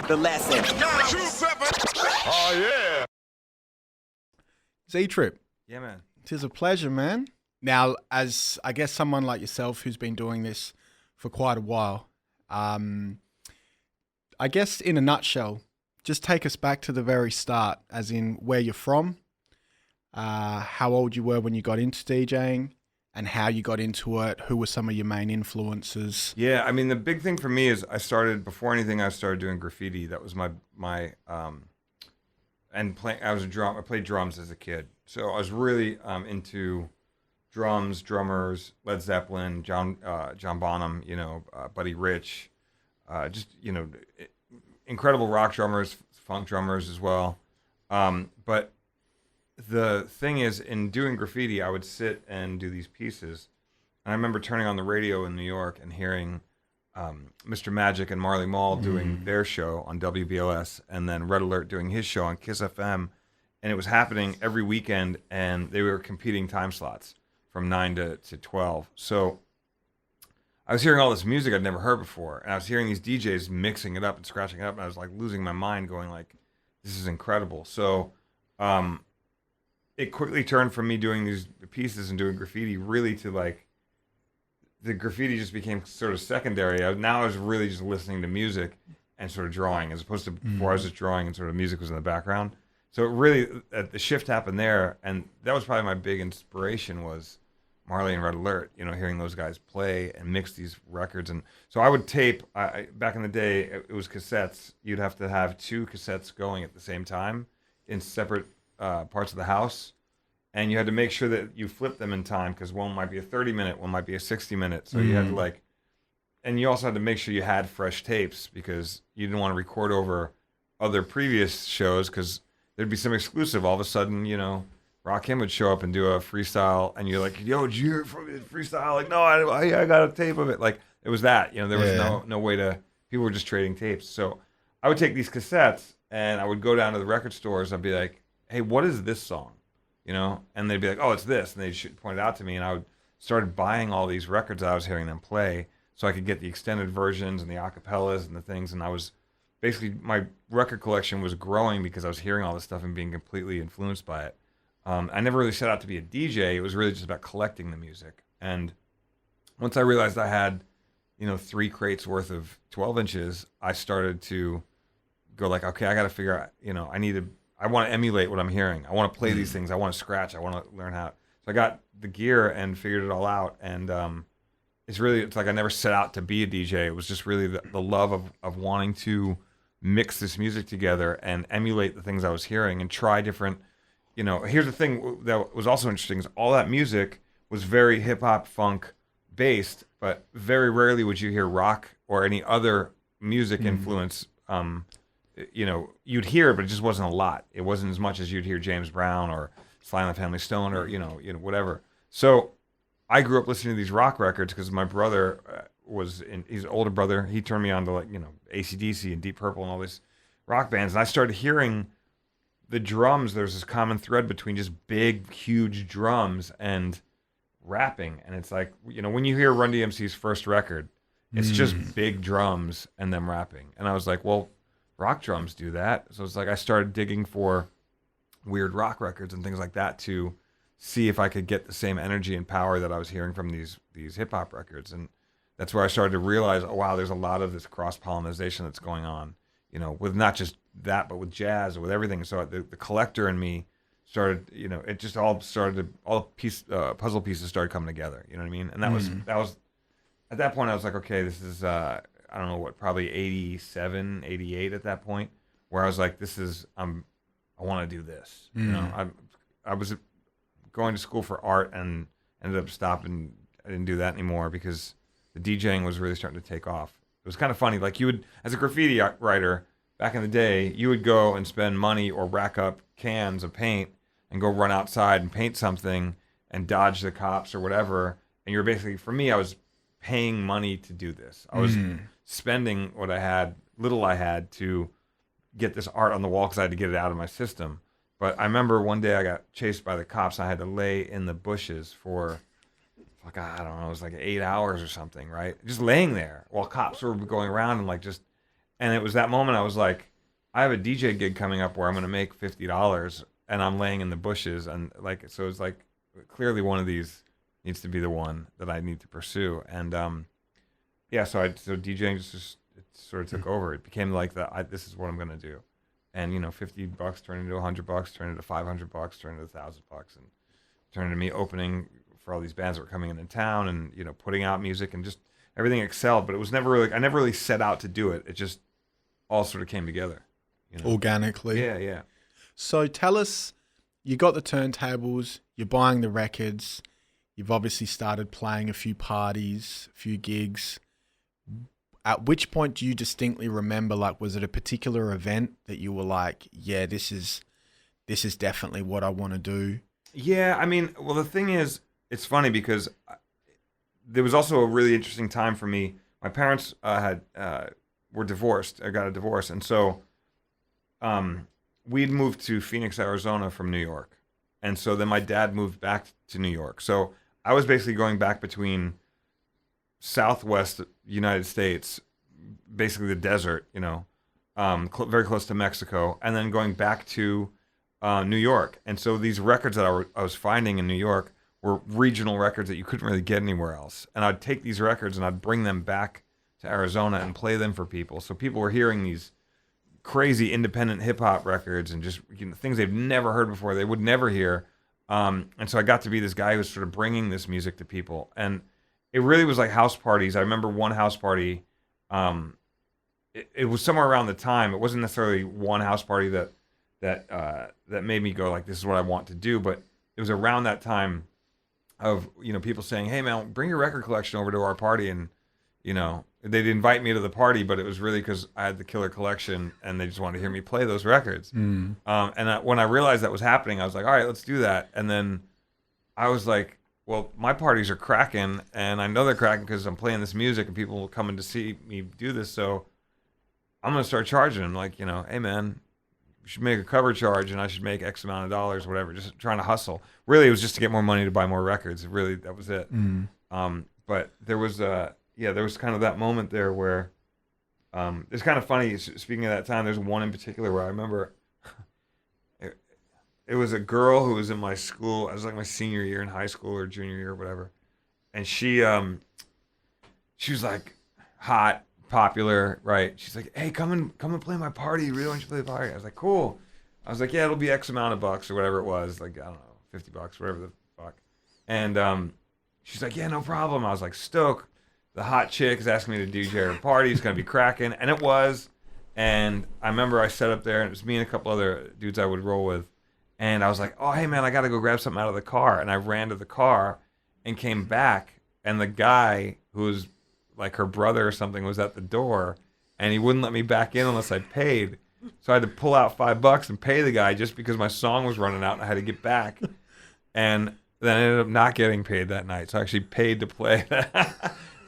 The lesson. Oh, yeah. Z-Trip. Yeah, man. Tis a pleasure, man. Now, as I guess someone like yourself who's been doing this for quite a while, I guess in a nutshell, just take us back to the very start, as in where you're from, how old you were when you got into DJing, and how you got into it. Who were some of your main influences? Yeah, I mean, the big thing for me is I started doing graffiti. That was my and playing. I played drums as a kid, so I was really into drums, drummers, Led Zeppelin, John Bonham, Buddy Rich, incredible rock drummers, funk drummers as well. But the thing is, in doing graffiti, I would sit and do these pieces. And I remember turning on the radio in New York and hearing Mr. Magic and Marley Marl doing their show on WBLS, and then Red Alert doing his show on Kiss FM. And it was happening every weekend, and they were competing time slots from 9 to 12. So I was hearing all this music I'd never heard before, and I was hearing these DJs mixing it up and scratching it up, and I was like losing my mind, going like, this is incredible. So it quickly turned from me doing these pieces and doing graffiti really to like, the graffiti just became sort of secondary. Now I was really just listening to music and sort of drawing, as opposed to before I was just drawing and sort of music was in the background. So it really, the shift happened there, and that was probably my big inspiration, was Marley and Red Alert, hearing those guys play and mix these records. And so I would tape, back in the day, it was cassettes. You'd have to have 2 cassettes going at the same time in separate parts of the house. And you had to make sure that you flip them in time, because one might be a 30-minute, one might be a 60-minute. So you had to and you also had to make sure you had fresh tapes, because you didn't want to record over other previous shows, because there'd be some exclusive. All of a sudden, Rakim would show up and do a freestyle, and you're like, yo, did you hear from his freestyle? Like, no, I got a tape of it. Like, it was that. There was no way to, people were just trading tapes. So I would take these cassettes, and I would go down to the record stores. I'd be like, hey, what is this song? And they'd be like, oh, it's this. And they'd point it out to me, and I would started buying all these records that I was hearing them play, so I could get the extended versions and the acapellas and the things. And I was basically, my record collection was growing because I was hearing all this stuff and being completely influenced by it. I never really set out to be a DJ. It was really just about collecting the music. And once I realized I had, 3 crates worth of 12 inches, I started to go like, okay, I got to figure out, I want to emulate what I'm hearing. I want to play these things. I want to scratch. I want to learn how. So I got the gear and figured it all out. And it's like I never set out to be a DJ. It was just really the love of wanting to mix this music together and emulate the things I was hearing and try different. Here's the thing that was also interesting is all that music was very hip hop funk based, but very rarely would you hear rock or any other music influence. You'd hear it, but it just wasn't a lot. It wasn't as much as you'd hear James Brown or Sly and the Family Stone or whatever. So I grew up listening to these rock records because my brother he's an older brother. He turned me on to AC/DC and Deep Purple and all these rock bands, and I started hearing the drums. There's this common thread between just big, huge drums and rapping, and it's like when you hear Run DMC's first record, it's just big drums and them rapping, and I was like, well, rock drums do that. So it's like I started digging for weird rock records and things like that to see if I could get the same energy and power that I was hearing from these hip hop records. And that's where I started to realize, oh wow, there's a lot of this cross pollination that's going on, with not just that, but with jazz and with everything. So the collector in me started, it just all started, puzzle pieces started coming together. You know what I mean? And that was at that point I was like, okay, this is I don't know what, probably 87, 88 at that point, where I was like, I want to do this. I was going to school for art and ended up stopping. I didn't do that anymore because the DJing was really starting to take off. It was kind of funny. Like you would, as a graffiti writer back in the day, you would go and spend money or rack up cans of paint and go run outside and paint something and dodge the cops or whatever. And you're basically, for me, I was paying money to do this. I was spending what little I had to get this art on the wall because I had to get it out of my system. But I remember one day I got chased by the cops. I had to lay in the bushes for, I don't know, it was like 8 hours or something, right? Just laying there while cops were going around and just And it was that moment I was like, I have a DJ gig coming up where I'm going to make $50 and I'm laying in the bushes. And like, so it's like, clearly one of these needs to be the one that I need to pursue. And yeah, so DJing just it sort of took over. It became like this is what I'm going to do. And, you know, $50 turned into $100, turned into $500, turned into $1,000, and turned into me opening for all these bands that were coming in town, and, you know, putting out music, and just everything excelled. But it was never really, I never really set out to do it. It just all sort of came together. You know? Organically. Yeah. So tell us, you got the turntables, you're buying the records, you've obviously started playing a few parties, a few gigs. At which point do you distinctly remember, like, was it a particular event that you were like, yeah, this is definitely what I want to do? Yeah, I mean, well, the thing is, it's funny because there was also a really interesting time for me. My parents were divorced. I got a divorce. And so we'd moved to Phoenix, Arizona from New York. And so then my dad moved back to New York. So I was basically going back between Southwest United States, basically the desert, you know, very close to Mexico, and then going back to New York. And so these records that I was finding in New York were regional records that you couldn't really get anywhere else. And I'd take these records and I'd bring them back to Arizona and play them for people. So people were hearing these crazy independent hip hop records and just, you know, things they've never heard before, they would never hear. And so I got to be this guy who was sort of bringing this music to people. And it really was like house parties. I remember one house party. It was somewhere around the time. It wasn't necessarily one house party that made me go like, this is what I want to do. But it was around that time of, you know, people saying, hey man, bring your record collection over to our party. And, you know, they'd invite me to the party, but it was really because I had the killer collection and they just wanted to hear me play those records. When I realized that was happening, I was like, all right, let's do that. And then I was like, well, my parties are cracking, and I know they're cracking because I'm playing this music and people will come in to see me do this. So I'm going to start charging them, like, you know, hey man, you should make a cover charge and I should make X amount of dollars, whatever, just trying to hustle. Really, it was just to get more money to buy more records. Really, that was it. But there was kind of that moment there where it's kind of funny. Speaking of that time, there's one in particular where I remember it was a girl who was in my school. I was like my senior year in high school or junior year or whatever. And she was like hot, popular, right? She's like, hey, come and play my party. You really want you to play the party? I was like, cool. I was like, yeah, it'll be X amount of bucks or whatever it was. Like, I don't know, $50, whatever the fuck. And she's like, yeah, no problem. I was like, stoked. The hot chick is asking me to DJ her party. It's going to be cracking. And it was. And I remember I sat up there, and it was me and a couple other dudes I would roll with. And I was like, oh, hey, man, I got to go grab something out of the car. And I ran to the car and came back. And the guy who was like her brother or something was at the door. And he wouldn't let me back in unless I paid. So I had to pull out $5 and pay the guy just because my song was running out and I had to get back. And then I ended up not getting paid that night. So I actually paid to play.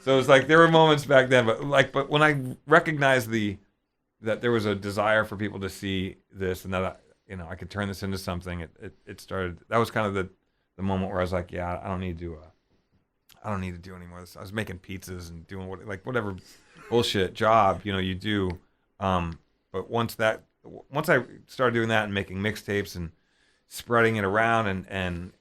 So it was like there were moments back then. But when I recognized that there was a desire for people to see this and that I could turn this into something. It started. That was kind of the moment where I was like, yeah, I don't need to do any more of this. I was making pizzas and doing whatever bullshit job you do. But once I started doing that and making mixtapes and spreading it around and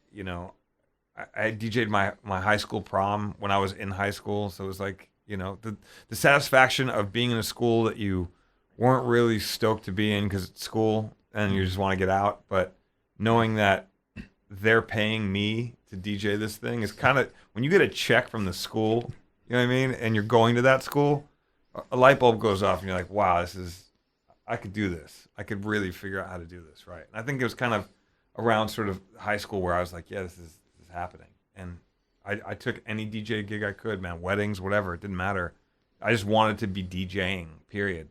I DJ'd my high school prom when I was in high school. So it was like the satisfaction of being in a school that you weren't really stoked to be in because it's school. And you just want to get out, but knowing that they're paying me to DJ this thing is kind of, when you get a check from the school, you know what I mean, and you're going to that school, a light bulb goes off and you're like, wow, I could do this. I could really figure out how to do this, right? And I think it was kind of around sort of high school where I was like, yeah, this is happening. And I took any DJ gig I could, man, weddings, whatever, it didn't matter. I just wanted to be DJing, period.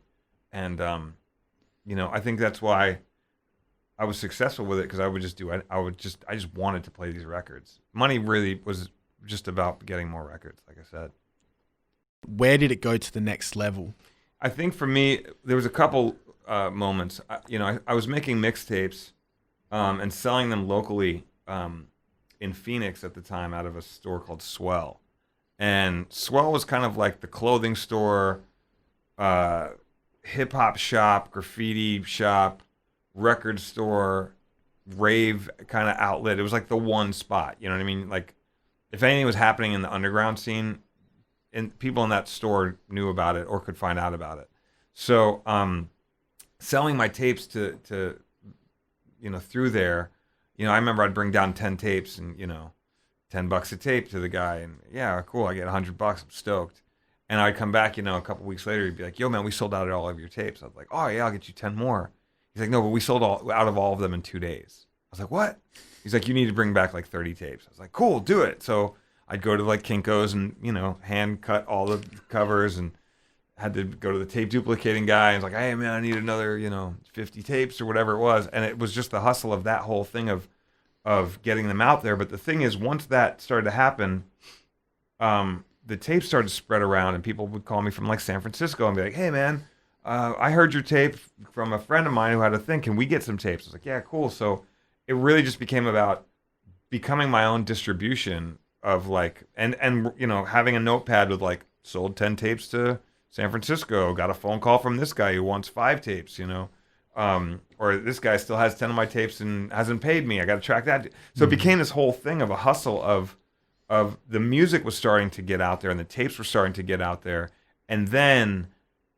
And, I think that's why I was successful with it, because I just wanted to play these records. Money really was just about getting more records, like I said. Where did it go to the next level? I think for me, there was a couple moments. I was making mixtapes and selling them locally in Phoenix at the time out of a store called Swell. And Swell was kind of like the clothing store, hip hop shop, graffiti shop, record store, rave kind of outlet. It was like the one spot, you know what I mean? Like if anything was happening in the underground scene, and people in that store knew about it or could find out about it. So selling my tapes to through there, I remember I'd bring down 10 tapes and $10 a tape to the guy, and yeah, cool, I get $100, I'm stoked. And I'd come back, a couple weeks later, he'd be like, yo man, we sold out all of your tapes. I was like, oh yeah, I'll get you 10 more. He's like, no, but we sold out of all of them in 2 days. I was like, what? He's like, you need to bring back like 30 tapes. I was like, cool, do it. So I'd go to like Kinko's and, hand cut all the covers, and had to go to the tape duplicating guy. And was like, hey man, I need another, 50 tapes or whatever it was. And it was just the hustle of that whole thing of getting them out there. But the thing is, once that started to happen, the tapes started to spread around, and people would call me from like San Francisco and be like, hey man, I heard your tape from a friend of mine who had a thing. Can we get some tapes? I was like, yeah, cool. So it really just became about becoming my own distribution of like, and having a notepad with like, sold 10 tapes to San Francisco, got a phone call from this guy who wants 5 tapes, or this guy still has 10 of my tapes and hasn't paid me. I got to track that. So it became this whole thing of a hustle of the music was starting to get out there and the tapes were starting to get out there. And then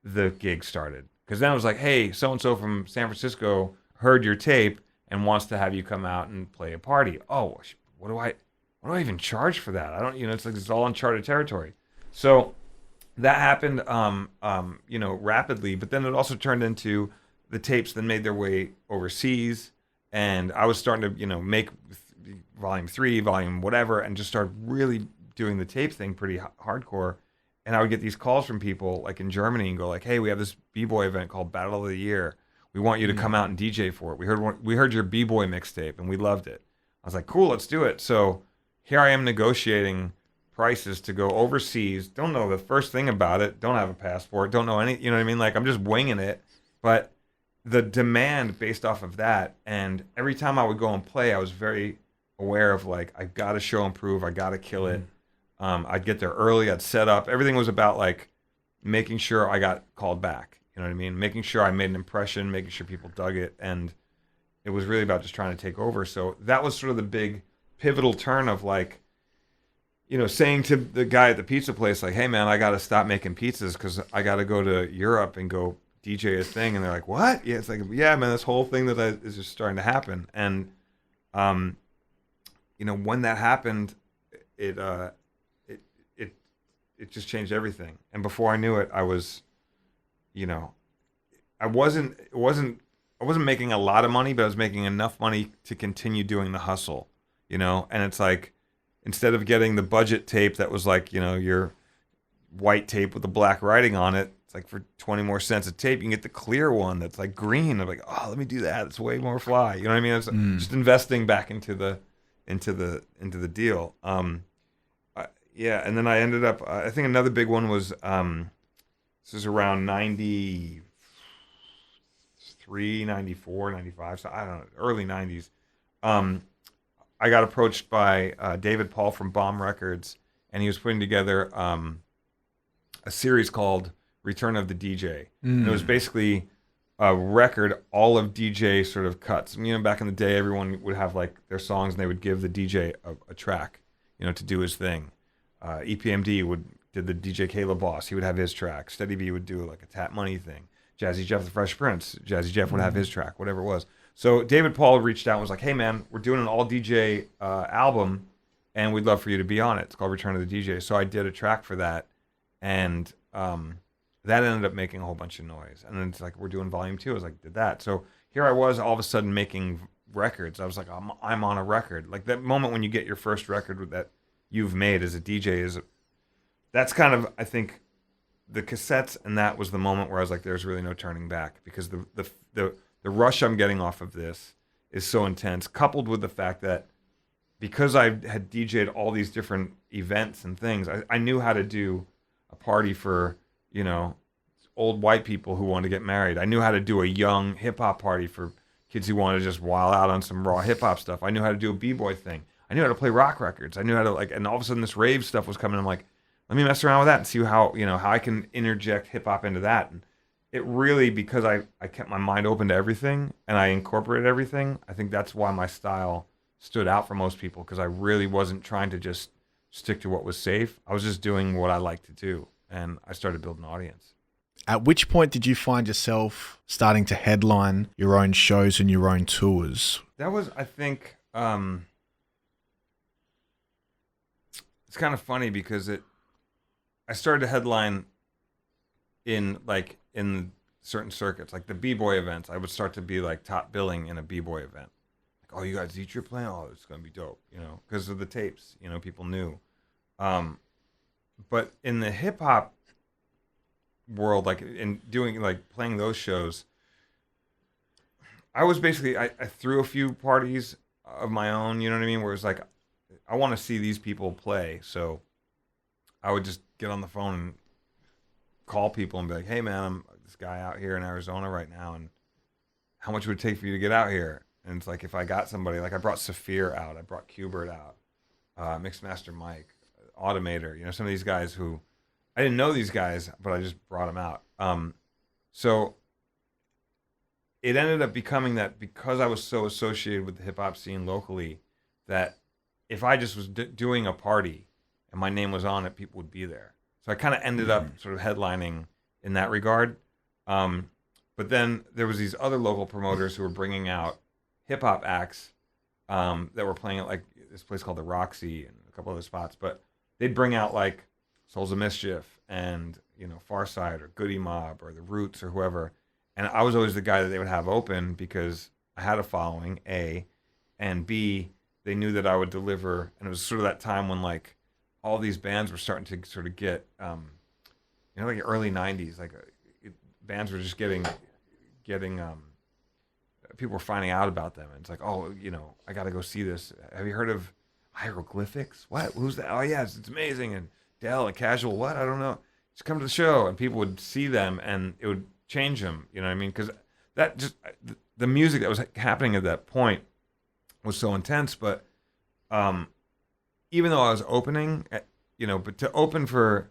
the gig started. Because then it was like, hey, so-and-so from San Francisco heard your tape and wants to have you come out and play a party. Oh, what do I even charge for that? I don't, it's like, it's all uncharted territory. So that happened, rapidly, but then it also turned into the tapes that made their way overseas. And I was starting to, make volume 3, volume whatever, and just start really doing the tape thing pretty hardcore. And I would get these calls from people like in Germany and go like, hey, we have this B-boy event called Battle of the Year. We want you to come out and DJ for it. We heard your B-boy mixtape and we loved it. I was like, cool, let's do it. So here I am negotiating prices to go overseas. Don't know the first thing about it. Don't have a passport. Don't know any, you know what I mean? Like I'm just winging it. But the demand based off of that, and every time I would go and play, I was very aware of like, I got to show and prove. I got to kill it. I'd get there early. I'd set up. Everything was about like making sure I got called back. You know what I mean? Making sure I made an impression, making sure people dug it. And it was really about just trying to take over. So that was sort of the big pivotal turn of like, saying to the guy at the pizza place, like, hey man, I got to stop making pizzas because I got to go to Europe and go DJ a thing. And they're like, what? Yeah, it's like, yeah, man, this whole thing is just starting to happen. And, when that happened, it just changed everything. And before I knew it, I was, I wasn't making a lot of money, but I was making enough money to continue doing the hustle, and it's like, instead of getting the budget tape that was like, your white tape with the black writing on it, it's like for 20 more cents a tape, you can get the clear one that's like green. I'm like, oh, let me do that. It's way more fly. You know what I mean? It's just investing back into the deal. Yeah, and then I ended up, I think another big one was, this is around 93, 94, 95, so I don't know, early 90s. I got approached by David Paul from Bomb Records, and he was putting together a series called Return of the DJ. And it was basically a record, all of DJ sort of cuts. Back in the day, everyone would have like their songs, and they would give the DJ a track, to do his thing. EPMD did the DJ Caleb Boss. He would have his track. Steady B would do like a Tap Money thing. Jazzy Jeff the Fresh Prince. Jazzy Jeff would have his track, whatever it was. So David Paul reached out and was like, hey man, we're doing an all DJ album and we'd love for you to be on it. It's called Return of the DJ. So I did a track for that, and that ended up making a whole bunch of noise. And then it's like, we're doing volume 2. I was like, did that. So here I was all of a sudden making records. I was like, I'm on a record. Like that moment when you get your first record that you've made as a DJ that's kind of, I think, the cassettes, and that was the moment where I was like, there's really no turning back, because the rush I'm getting off of this is so intense, coupled with the fact that because I had DJ'd all these different events and things, I knew how to do a party for, old white people who wanted to get married. I knew how to do a young hip-hop party for kids who wanted to just wild out on some raw hip-hop stuff. I knew how to do a b-boy thing. I knew how to play rock records. I knew how to and all of a sudden this rave stuff was coming. I'm like, let me mess around with that and see how I can interject hip hop into that. And it really, because I kept my mind open to everything and I incorporated everything, I think that's why my style stood out for most people, because I really wasn't trying to just stick to what was safe. I was just doing what I like to do, and I started building an audience. At which point did you find yourself starting to headline your own shows and your own tours? That was, I think, it's kind of funny because I started to headline in certain circuits, like the b-boy events. I would start to be like top billing in a b-boy event. Like, oh, you guys eat your playing? Oh, it's gonna be dope, because of the tapes. People knew. But in the hip hop world, like in doing playing those shows, I was basically I threw a few parties of my own. You know what I mean? Where it's like, I want to see these people play, so I would just get on the phone and call people and be like, hey man, I'm this guy out here in Arizona right now, and how much would it take for you to get out here? And it's like, if I got somebody, like I brought Saphir out, I brought Qbert out, Mixmaster Mike, Automator, some of these guys who, I didn't know these guys, but I just brought them out. So it ended up becoming that, because I was so associated with the hip hop scene locally, that if I just was doing a party and my name was on it, people would be there. So I kind of ended up sort of headlining in that regard. But then there was these other local promoters who were bringing out hip hop acts that were playing at like this place called the Roxy and a couple other spots. But they'd bring out like Souls of Mischief and Farside or Goody Mob or the Roots or whoever. And I was always the guy that they would have open because I had a following, A, and B, they knew that I would deliver. And it was sort of that time when like all these bands were starting to sort of get, like the early 90s, like bands were just getting people were finding out about them. And it's like, oh, I got to go see this. Have you heard of Hieroglyphics? What? Who's that? Oh, yeah, it's amazing. And Dell and Casual, what? I don't know. Just come to the show. And people would see them and it would change them. You know what I mean? Because that just, the music that was happening at that point was so intense. But even though I was opening, but to open for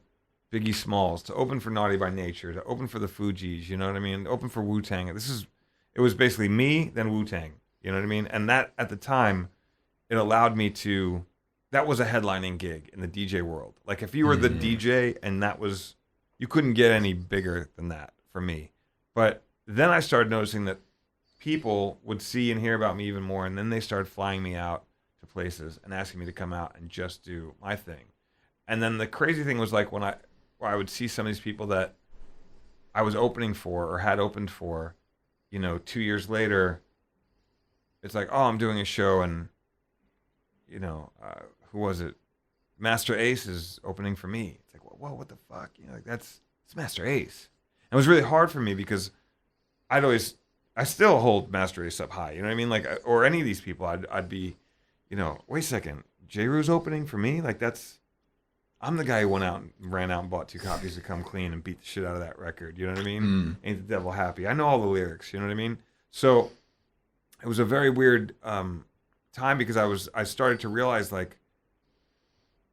Biggie Smalls, to open for Naughty by Nature, to open for the Fugees, you know what I mean? To open for Wu-Tang. It was basically me, then Wu-Tang, you know what I mean? And that, at the time, it allowed me to, that was a headlining gig in the DJ world. Like if you were the DJ and that was, you couldn't get any bigger than that for me. But then I started noticing that people would see and hear about me even more, and then they started flying me out to places and asking me to come out and just do my thing. And then the crazy thing was like when I would see some of these people that I was opening for or had opened for, 2 years later, it's like, oh, I'm doing a show and, who was it? Master Ace is opening for me. It's like, whoa, what the fuck? It's Master Ace. And it was really hard for me because I still hold Master Ace up high. You know what I mean? Like, or any of these people, I'd be, wait a second, J-Ru's opening for me? Like I'm the guy who went out and ran out and bought 2 copies of Come Clean and beat the shit out of that record. You know what I mean? Ain't the Devil Happy? I know all the lyrics. You know what I mean? So it was a very weird time because I started to realize like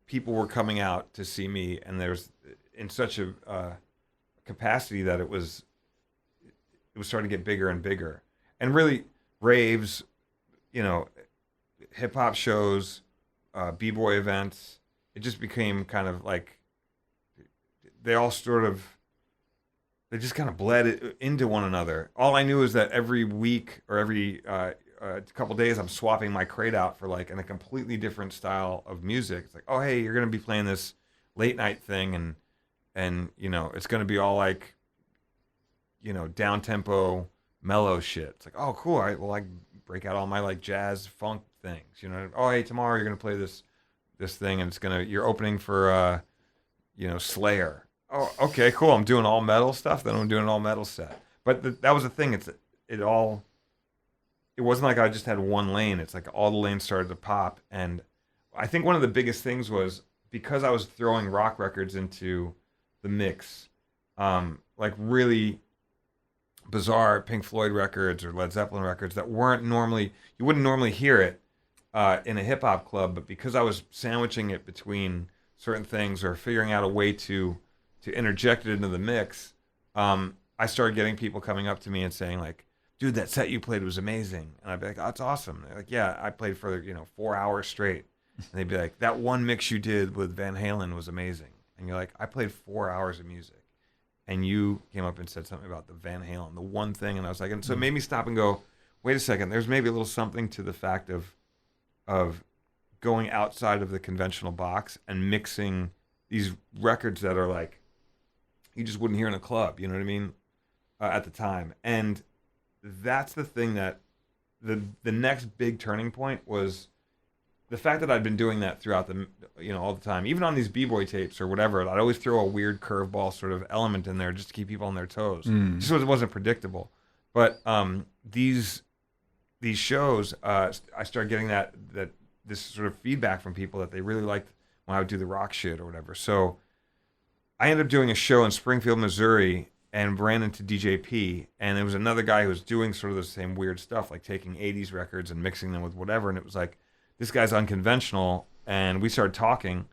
people were coming out to see me, and there's in such a capacity that it was starting to get bigger and bigger. And really raves, hip hop shows, b-boy events. It just became kind of like they just kind of bled into one another. All I knew is that every week or every couple days I'm swapping my crate out for like in a completely different style of music. It's like, oh hey, you're gonna be playing this late night thing, and it's gonna be all like down tempo mellow shit. It's like, oh cool, I break out all my like jazz funk things. Oh hey, tomorrow you're gonna play this thing, and you're opening for Slayer. Oh, okay, cool. I'm doing all metal stuff, then I'm doing an all metal set. But that was the thing. It wasn't like I just had one lane. It's like all the lanes started to pop. And I think one of the biggest things was because I was throwing rock records into the mix, like really bizarre Pink Floyd records or Led Zeppelin records that weren't normally, you wouldn't normally hear it in a hip hop club, but because I was sandwiching it between certain things or figuring out a way to interject it into the mix, I started getting people coming up to me and saying like, dude, that set you played was amazing. And I'd be like, oh, that's awesome. They're like, yeah, I played for, 4 hours straight. And they'd be like, that one mix you did with Van Halen was amazing. And you're like, I played 4 hours of music. And you came up and said something about the Van Halen, the one thing. And I was like, and so it made me stop and go, wait a second, there's maybe a little something to the fact of going outside of the conventional box and mixing these records that are like, you just wouldn't hear in a club, you know what I mean, at the time. And that's the thing that the next big turning point was the fact that I'd been doing that throughout the, all the time, even on these b-boy tapes or whatever. I'd always throw a weird curveball sort of element in there just to keep people on their toes, just so it wasn't predictable. But these shows, I started getting that this sort of feedback from people that they really liked when I would do the rock shit or whatever. So I ended up doing a show in Springfield, Missouri, and ran into DJ P, and there was another guy who was doing sort of the same weird stuff, like taking 80s records and mixing them with whatever, and it was like, this guy's unconventional, and we started talking.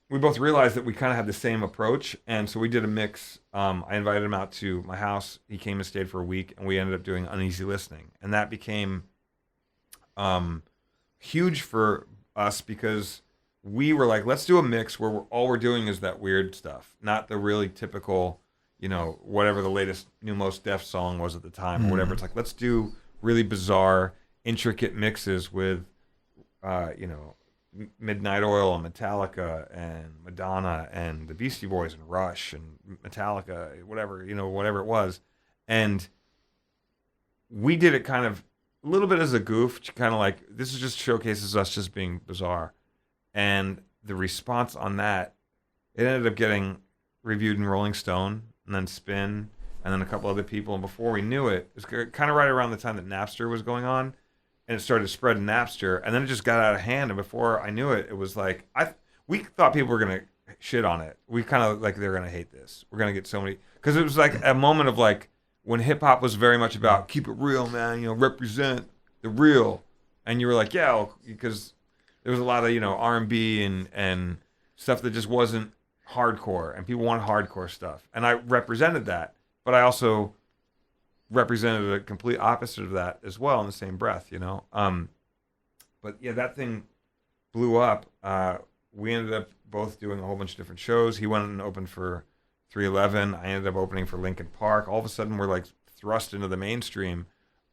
We both realized that we kind of had the same approach, and so we did a mix. I invited him out to my house. He came and stayed for a week, and we ended up doing Uneasy Listening, and that became huge for us because we were like, let's do a mix where all we're doing is that weird stuff, not the really typical, whatever the latest New Most Def song was at the time or whatever. It's like, let's do really bizarre, intricate mixes with, Midnight Oil and Metallica and Madonna and the Beastie Boys and Rush and Metallica, whatever it was. And we did it kind of a little bit as a goof, kind of like, this is just showcases us just being bizarre. And the response on that, it ended up getting reviewed in Rolling Stone and then Spin and then a couple other people. And before we knew it, it was kind of right around the time that Napster was going on, and it started to spread in Napster, and then it just got out of hand. And before I knew it, it was like, we thought people were going to shit on it. We kind of like, they're going to hate this. We're going to get so many, because it was like a moment of like, when hip hop was very much about keep it real, man, represent the real. And you were like, yeah, because there was a lot of, R&B and stuff that just wasn't hardcore, and people wanted hardcore stuff. And I represented that, but I also represented a complete opposite of that as well in the same breath, But yeah, that thing blew up. We ended up both doing a whole bunch of different shows. He went and opened for 311. I ended up opening for Linkin Park. All of a sudden, we're like thrust into the mainstream,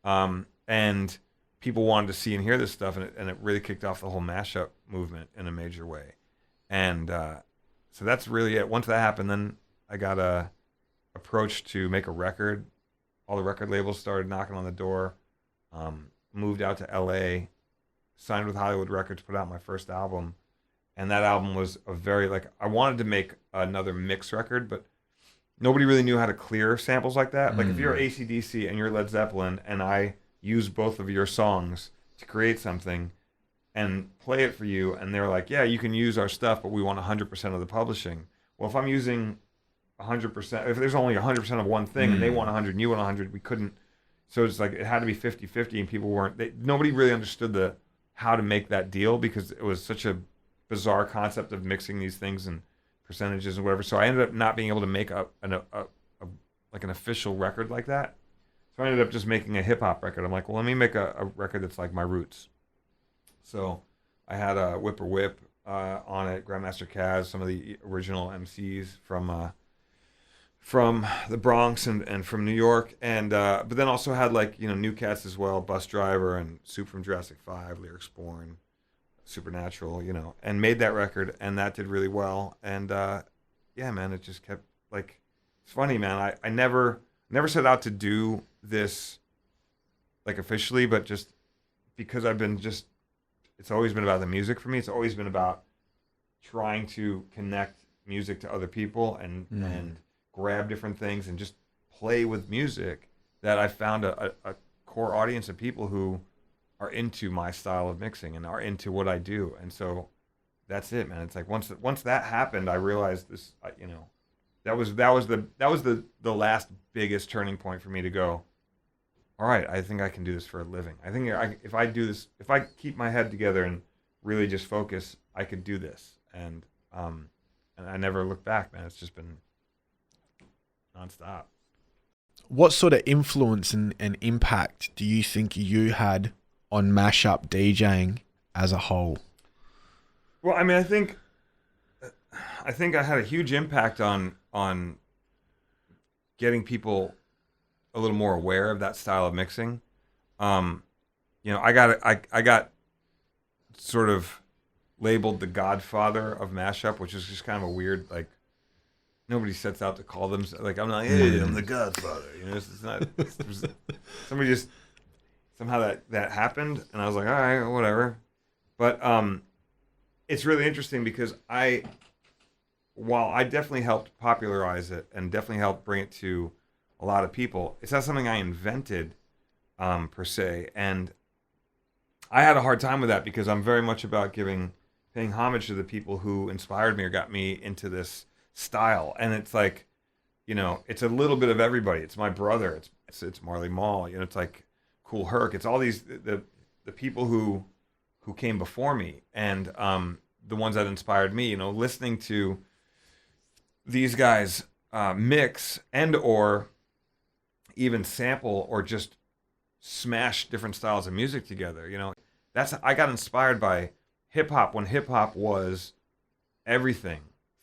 and people wanted to see and hear this stuff, and it really kicked off the whole mashup movement in a major way. And so that's really it. Once that happened, then I got approached to make a record. All the record labels started knocking on the door. Moved out to L.A., signed with Hollywood Records, put out my first album. And that album was a very, I wanted to make another mix record, but nobody really knew how to clear samples like that. Like, if you're AC/DC and you're Led Zeppelin, and I use both of your songs to create something and play it for you, and they're like, yeah, you can use our stuff, but we want 100% of the publishing. Well, if I'm using 100%, if there's only 100% of one thing, and they want 100 and you want 100, we couldn't. So it's like, it had to be 50-50, and people nobody really understood how to make that deal, because it was such a bizarre concept of mixing these things and percentages and whatever. So I ended up not being able to make an official record like that. So I ended up just making a hip hop record. I'm like, well, let me make a record that's like my roots. So I had a Whip or Whip on it, Grandmaster Caz, some of the original MCs from the Bronx and from New York, and but then also had new cats as well, Bus Driver and Soup from Jurassic 5, Lyrics Born, Supernatural, and made that record, and that did really well. And yeah, man, it just kept it's funny, man. I never set out to do this officially, but just because it's always been about the music for me. It's always been about trying to connect music to other people and grab different things and just play with music, that I found a core audience of people who are into my style of mixing and are into what I do. And so that's it, man. It's like once that happened, I realized this, that was the last biggest turning point for me to go, all right, I think I can do this for a living. I think if I do this, if I keep my head together and really just focus, I could do this. And I never looked back, man. It's just been nonstop. what sort of influence and impact do you think you had on mashup DJing as a whole? Well, I mean, I think I had a huge impact on getting people a little more aware of that style of mixing. I got sort of labeled the Godfather of Mashup, which is just kind of a weird, like, nobody sets out to call them, like, I'm like, hey, I'm the Godfather. It's not, somebody just, somehow that happened, and I was like, all right, whatever. But it's really interesting because while I definitely helped popularize it and definitely helped bring it to a lot of people, it's not something I invented per se. And I had a hard time with that because I'm very much about paying homage to the people who inspired me or got me into this style. And it's like, it's a little bit of everybody. It's my brother. It's Marley Marl. It's like Kool Herc. It's all these the people who came before me and the ones that inspired me. Listening to these guys mix and or even sample or just smash different styles of music together. I got inspired by hip hop when hip hop was everything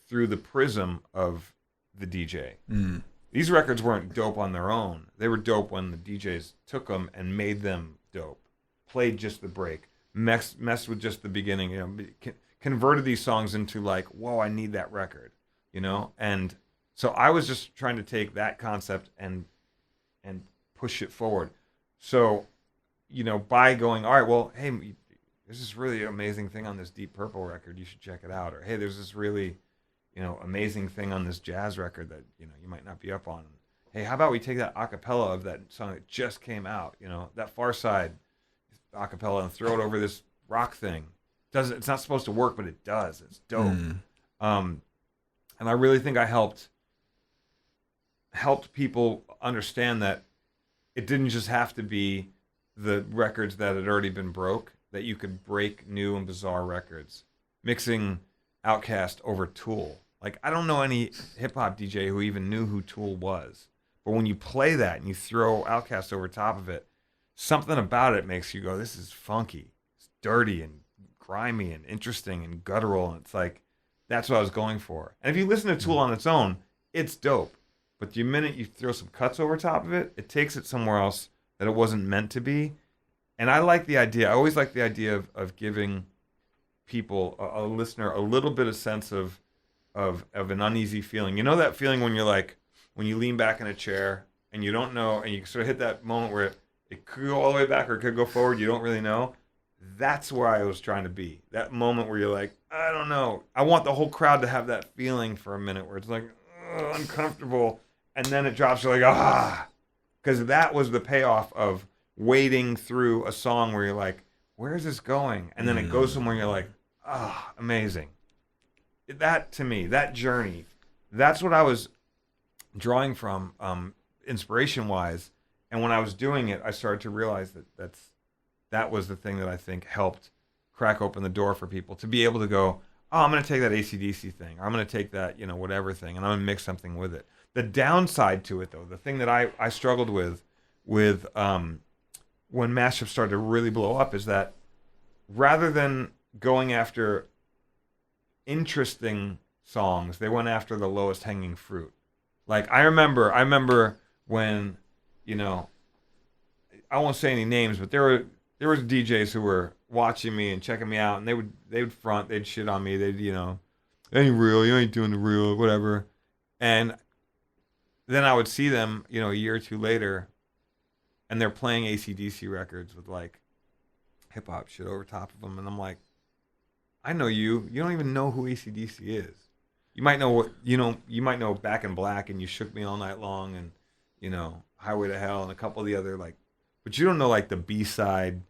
through the prism of the DJ. Mm. These records weren't dope on their own. They were dope when the DJs took them and made them dope. Played just the break, messed with just the beginning. Converted these songs into like, whoa, I need that record. And so I was just trying to take that concept and push it forward. So, by going, all right, well, hey, there's this really amazing thing on this Deep Purple record. You should check it out. Or, hey, there's this really, amazing thing on this jazz record that, you might not be up on. Hey, how about we take that acapella of that song that just came out, that Far Side acapella and throw it over this rock thing. It's not supposed to work, but it does. It's dope. And I really think I helped people understand that it didn't just have to be the records that had already been broke, that you could break new and bizarre records. Mixing Outkast over Tool. Like, I don't know any hip-hop DJ who even knew who Tool was. But when you play that and you throw Outkast over top of it, something about it makes you go, this is funky. It's dirty and grimy and interesting and guttural. And it's like, that's what I was going for. And if you listen to Tool on its own, it's dope. But the minute you throw some cuts over top of it, it takes it somewhere else that it wasn't meant to be. And I like the idea. I always like the idea of giving people, a listener, a little bit of sense of an uneasy feeling. That feeling when you're like, when you lean back in a chair and you don't know, and you sort of hit that moment where it could go all the way back or it could go forward, you don't really know. That's where I was trying to be. That moment where you're like, I don't know. I want the whole crowd to have that feeling for a minute where it's like, uncomfortable. And then it drops, you're like, because that was the payoff of wading through a song where you're like, where's this going? And then it goes somewhere and you're like, amazing. That, to me, that journey, that's what I was drawing from inspiration-wise. And when I was doing it, I started to realize that was the thing that I think helped crack open the door for people to be able to go, I'm going to take that AC/DC thing. Or I'm going to take that, whatever thing, and I'm going to mix something with it. The downside to it, though, the thing that I struggled with when Mashup started to really blow up is that rather than going after interesting songs, they went after the lowest hanging fruit. Like, I remember when, I won't say any names, but there were DJs who were watching me and checking me out, and they'd shit on me. They'd, it ain't real, you ain't doing the real, whatever. And then I would see them, a year or two later, and they're playing AC/DC records with like hip hop shit over top of them, and I'm like, I know you. You don't even know who AC/DC is. You might know you might know Back in Black and You Shook Me All Night Long and Highway to Hell and a couple of the other but you don't know like the B-side,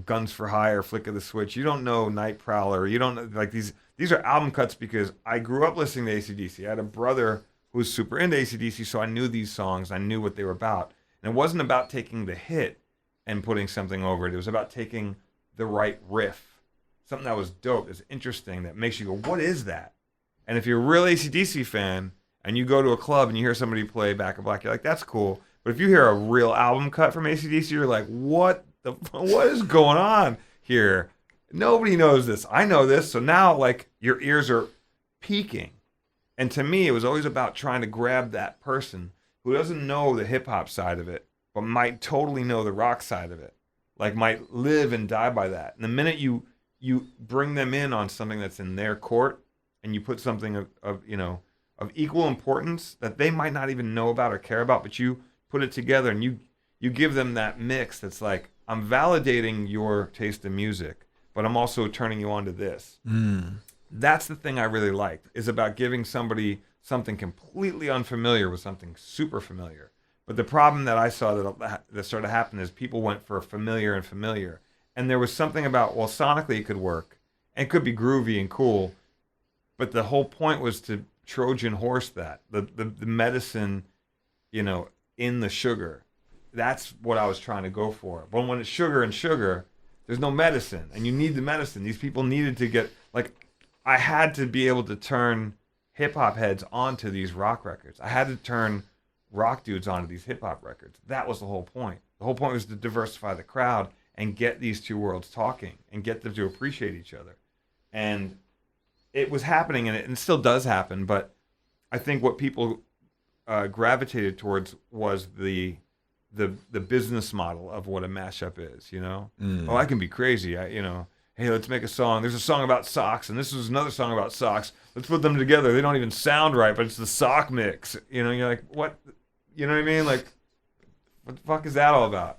Guns for Hire, Flick of the Switch. You don't know Night Prowler. You don't know, like these are album cuts because I grew up listening to AC/DC. I had a brother who was super into AC/DC, so I knew these songs. I knew what they were about. And it wasn't about taking the hit and putting something over it. It was about taking the right riff, something that was dope, that's interesting, that makes you go, what is that? And if you're a real AC/DC fan And you go to a club and you hear somebody play Back in Black, you're like, that's cool. But if you hear a real album cut from AC/DC, you're like, what is going on here? Nobody knows this. I know this. So now, like, your ears are peaking. And to me, it was always about trying to grab that person who doesn't know the hip hop side of it, but might totally know the rock side of it. Like, might live and die by that. And the minute you bring them in on something that's in their court, and you put something of equal importance that they might not even know about or care about, but you put it together and you give them that mix that's like, I'm validating your taste in music, but I'm also turning you on to this. That's the thing I really liked, is about giving somebody something completely unfamiliar with something super familiar. But the problem that I saw that started to happen is people went for familiar and familiar. And there was something about, well, sonically it could work and it could be groovy and cool, but the whole point was to Trojan horse that, the medicine, in the sugar. That's what I was trying to go for. But when it's sugar and sugar, there's no medicine, and you need the medicine. These people needed to get, like, I had to be able to turn hip-hop heads onto these rock records. I had to turn rock dudes onto these hip-hop records. That was the whole point. The whole point was to diversify the crowd and get these two worlds talking and get them to appreciate each other. And it was happening, and it still does happen, but I think what people gravitated towards was the business model of what a mashup is, Oh, I can be crazy. Hey, let's make a song. There's a song about socks, and this is another song about socks. Let's put them together. They don't even sound right, but it's the sock mix. You're like, what? You know what I mean? Like, what the fuck is that all about?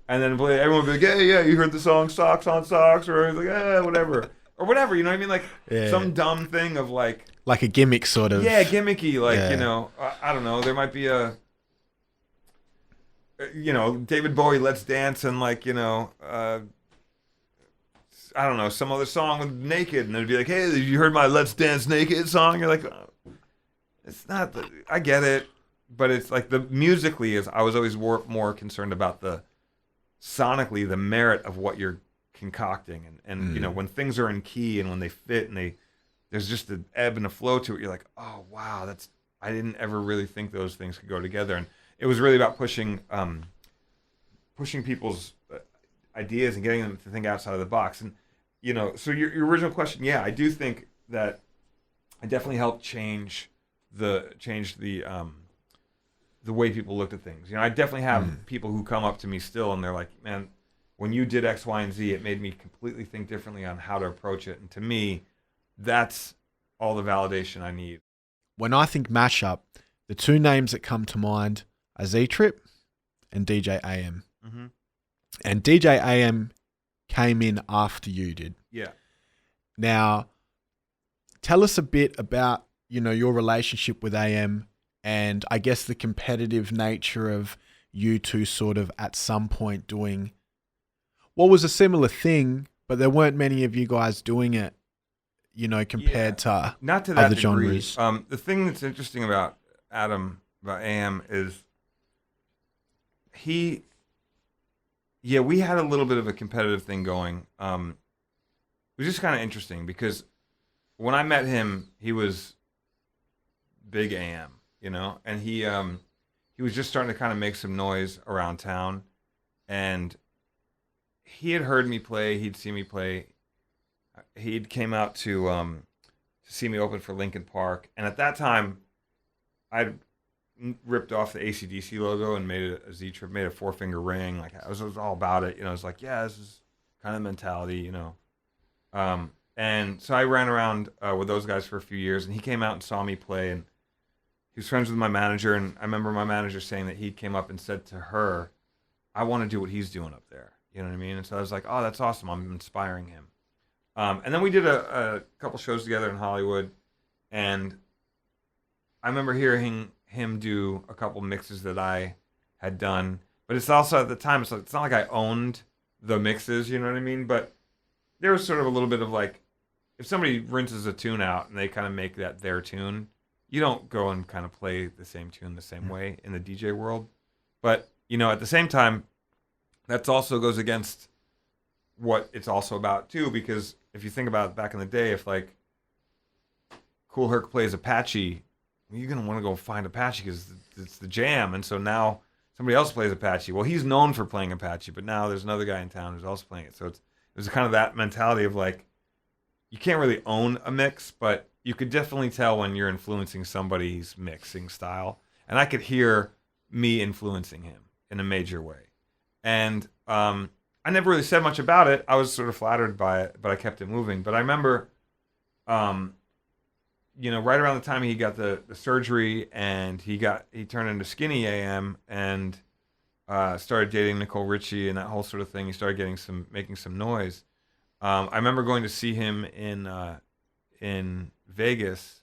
And then everyone would be like, yeah, you heard the song Socks on Socks, or like, whatever. Or whatever, you know what I mean? Like, some dumb thing of like a gimmick sort of. Yeah, gimmicky. Like, I don't know. There might be David Bowie, Let's Dance, and like, I don't know, some other song with Naked, and it'd be like, hey, you heard my Let's Dance Naked song? You're like, oh, it's not, I get it, but it's like musically I was always more concerned about sonically the merit of what you're concocting, and when things are in key and when they fit and there's just an ebb and a flow to it, you're like, oh wow, I didn't ever really think those things could go together. And it was really about pushing people's ideas and getting them to think outside of the box. And so your original question, yeah, I do think that I definitely helped change the way people looked at things. I definitely have people who come up to me still and they're like, man, when you did X, Y, and Z, it made me completely think differently on how to approach it. And to me, that's all the validation I need. When I think mashup, the two names that come to mind are Z-Trip and DJ AM. Mm-hmm. And DJ AM came in after you did. Yeah. Now, tell us a bit about, your relationship with AM and I guess the competitive nature of you two sort of at some point doing what was a similar thing, but there weren't many of you guys doing it, compared to not to that other degree. genres. The thing that's interesting about Adam, about AM, is we had a little bit of a competitive thing going. It was just kind of interesting because when I met him, he was big AM, and he was just starting to kind of make some noise around town, and he had heard me play. He'd seen me play. He'd came out to see me open for Linkin Park, and at that time, I'd ripped off the AC/DC logo and made a Z-Trip, made a 4-finger ring. Like I was all about it, I was like, yeah, this is kind of mentality, and so I ran around with those guys for a few years, and he came out and saw me play, and he was friends with my manager, and I remember my manager saying that he came up and said to her, I want to do what he's doing up there. You know what I mean? And so I was like, oh, that's awesome. I'm inspiring him. And then we did a couple shows together in Hollywood, and I remember hearing him do a couple mixes that I had done. But it's also, at the time, it's not like I owned the mixes, you know what I mean? But there was sort of a little bit of like, if somebody rinses a tune out and they kind of make that their tune, you don't go and kind of play the same tune the same way in the DJ world. But, at the same time, that also goes against what it's also about too, because if you think about it, back in the day, if like Kool Herc plays Apache, you're going to want to go find Apache because it's the jam. And so now somebody else plays Apache. Well, he's known for playing Apache, but now there's another guy in town who's also playing it. So it was kind of that mentality of like, you can't really own a mix, but you could definitely tell when you're influencing somebody's mixing style. And I could hear me influencing him in a major way. And I never really said much about it. I was sort of flattered by it, but I kept it moving. But I remember, you know, right around the time he got the surgery and he turned into Skinny AM and started dating Nicole Richie and that whole sort of thing. He started making some noise. I remember going to see him in Vegas,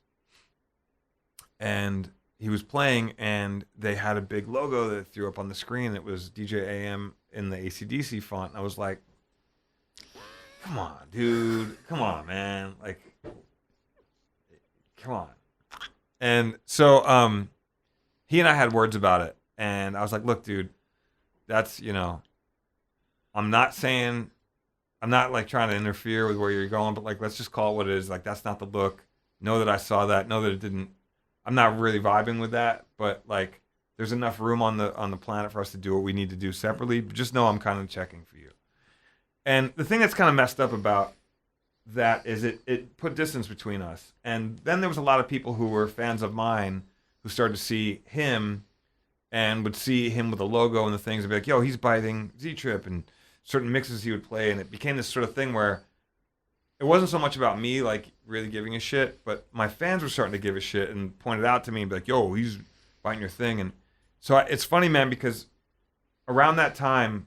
and he was playing, and they had a big logo that threw up on the screen. It was DJ AM in the AC/DC font. And I was like, "Come on, dude! Come on, man! Like, come on!" And so, he and I had words about it, and I was like, "Look, dude, that's, you know, I'm not like trying to interfere with where you're going, but like, let's just call it what it is. Like, that's not the look. Know that I saw that. Know that it didn't. I'm not really vibing with that, but like, there's enough room on the planet for us to do what we need to do separately. But just know I'm kind of checking for you." And the thing that's kind of messed up about that is it put distance between us. And then there was a lot of people who were fans of mine who started to see him and would see him with the logo and the things and be like, "Yo, he's biting Z-Trip," and certain mixes he would play, and it became this sort of thing where it wasn't so much about me like really giving a shit, but my fans were starting to give a shit and pointed out to me and be like, "Yo, he's biting your thing." And so it's funny, man, because around that time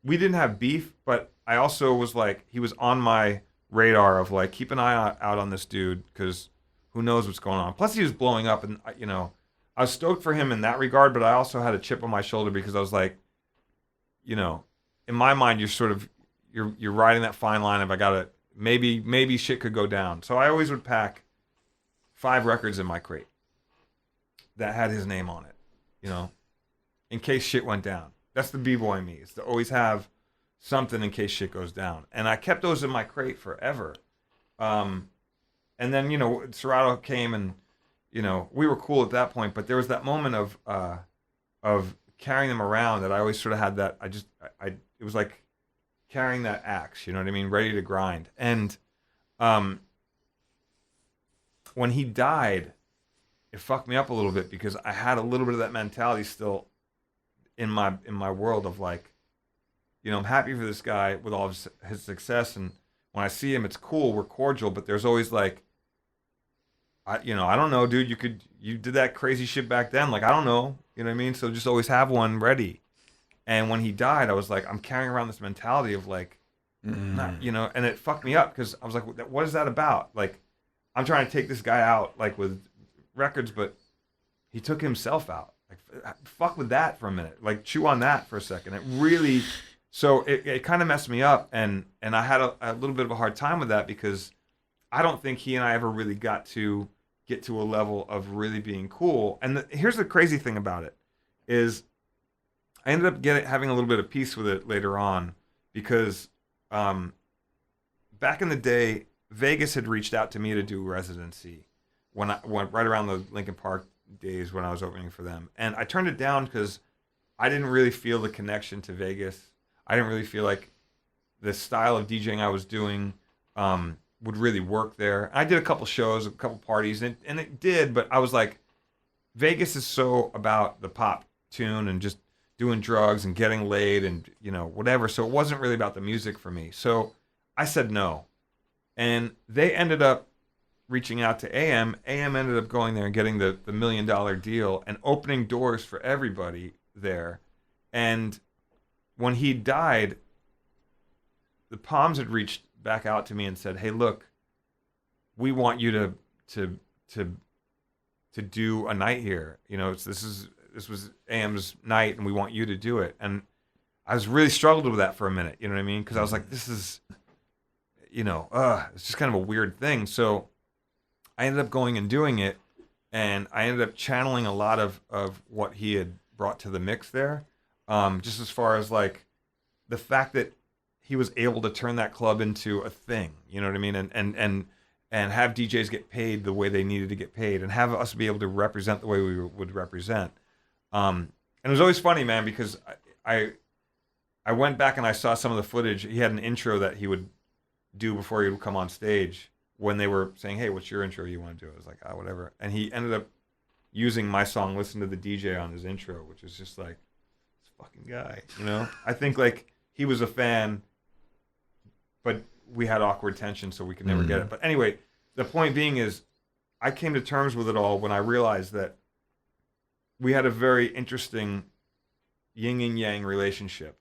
we didn't have beef, but I also was like, he was on my radar of like, keep an eye out on this dude because who knows what's going on. Plus he was blowing up, and you know, I was stoked for him in that regard, but I also had a chip on my shoulder because I was like, you know, in my mind, you're riding that fine line of I gotta maybe shit could go down. So I always would pack 5 records in my crate that had his name on it, you know, in case shit went down. That's the b-boy in me, is to always have something in case shit goes down. And I kept those in my crate forever. And then, you know, Serato came, and you know, we were cool at that point, but there was that moment of carrying them around that I always sort of had that. It was like carrying that axe, you know what I mean? Ready to grind. And when he died, it fucked me up a little bit because I had a little bit of that mentality still in my world of like, you know, I'm happy for this guy with all of his success, and when I see him, it's cool, we're cordial, but there's always like, I don't know, dude, you did that crazy shit back then, like, I don't know, you know what I mean? So just always have one ready. And when he died, I was like, I'm carrying around this mentality of like, not, you know, and it fucked me up because I was like, what is that about? Like, I'm trying to take this guy out like with records, but he took himself out. Like, fuck with that for a minute. Like, chew on that for a second. It really, so it kind of messed me up, and I had a little bit of a hard time with that because I don't think he and I ever really got to get to a level of really being cool. And here's the crazy thing about it is I ended up having a little bit of peace with it later on because back in the day, Vegas had reached out to me to do residency when I went right around the Linkin Park days when I was opening for them. And I turned it down because I didn't really feel the connection to Vegas. I didn't really feel like the style of DJing I was doing would really work there. I did a couple shows, a couple parties, and it did, but I was like, Vegas is so about the pop tune and just doing drugs and getting laid and, you know, whatever. So it wasn't really about the music for me. So I said no. And they ended up reaching out to AM. AM ended up going there and getting the $1 million deal and opening doors for everybody there. And when he died, the Palms had reached back out to me and said, "Hey, look, we want you to do a night here. You know, this was AM's night, and we want you to do it." And I was really struggled with that for a minute. You know what I mean? Because I was like, this is, you know, it's just kind of a weird thing. So I ended up going and doing it, and I ended up channeling a lot of what he had brought to the mix there. Just as far as like the fact that he was able to turn that club into a thing, you know what I mean? and have DJs get paid the way they needed to get paid, and have us be able to represent the way we would represent. And it was always funny, man, because I went back and I saw some of the footage. He had an intro that he would do before he would come on stage when they were saying, hey, what's your intro you want to do? I was like, whatever. And he ended up using my song, Listen to the DJ, on his intro, which is just like, this fucking guy, you know? I think, like, he was a fan, but we had awkward tension, so we could never get it. But anyway, the point being is, I came to terms with it all when I realized that we had a very interesting yin and yang relationship.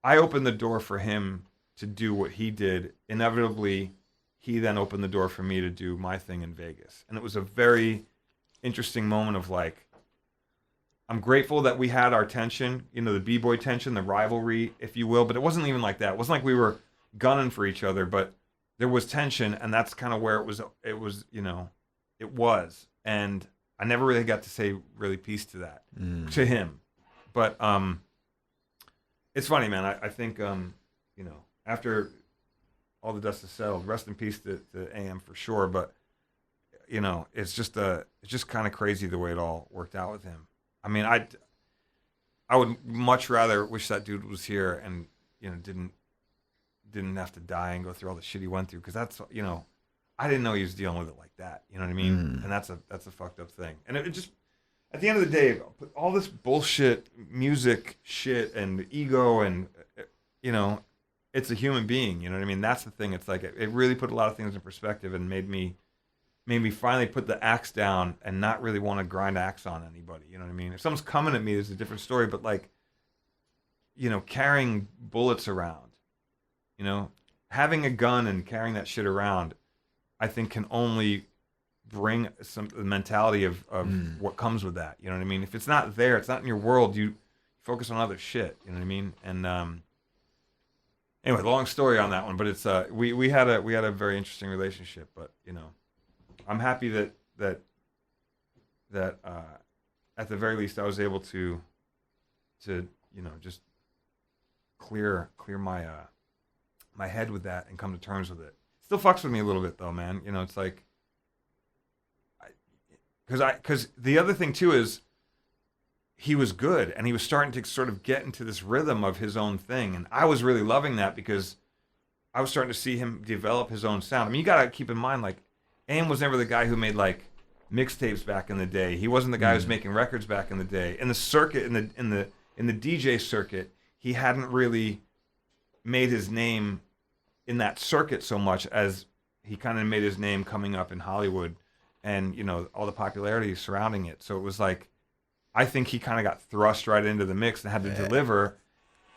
I opened the door for him to do what he did. Inevitably, he then opened the door for me to do my thing in Vegas. And it was a very interesting moment of, like, I'm grateful that we had our tension, you know, the B-boy tension, the rivalry, if you will, but it wasn't even like that. It wasn't like we were gunning for each other, but there was tension, and that's kind of where it was, you know, it was. And I never really got to say really peace to that, to him. But it's funny, man. I think, you know, after all the dust is settled, rest in peace to AM for sure. But, you know, it's just kind of crazy the way it all worked out with him. I mean, I would much rather wish that dude was here and, you know, didn't have to die and go through all the shit he went through, because that's, you know, I didn't know he was dealing with it like that. You know what I mean? And that's a fucked up thing. And it just, at the end of the day, all this bullshit, music shit and ego, and, you know, it's a human being. You know what I mean? That's the thing. It's like it really put a lot of things in perspective and made me finally put the axe down and not really want to grind axe on anybody. You know what I mean? If someone's coming at me, there's a different story. But, like, you know, carrying bullets around, you know, having a gun and carrying that shit around, I think can only bring some mentality of what comes with that. You know what I mean? If it's not there, it's not in your world, you focus on other shit. You know what I mean? And anyway, long story on that one, but it's we had a very interesting relationship. But, you know, I'm happy that at the very least I was able to you know, just clear my my head with that and come to terms with it. Still fucks with me a little bit though, man. You know, it's like, because the other thing too is he was good and he was starting to sort of get into this rhythm of his own thing, and I was really loving that because I was starting to see him develop his own sound. I mean, you gotta keep in mind, like, AM was never the guy who made, like, mixtapes back in the day. He wasn't the guy who was making records back in the day. In the circuit, in the DJ circuit, he hadn't really made his name in that circuit so much as he kind of made his name coming up in Hollywood and, you know, all the popularity surrounding it. So it was like, I think he kind of got thrust right into the mix and had to deliver.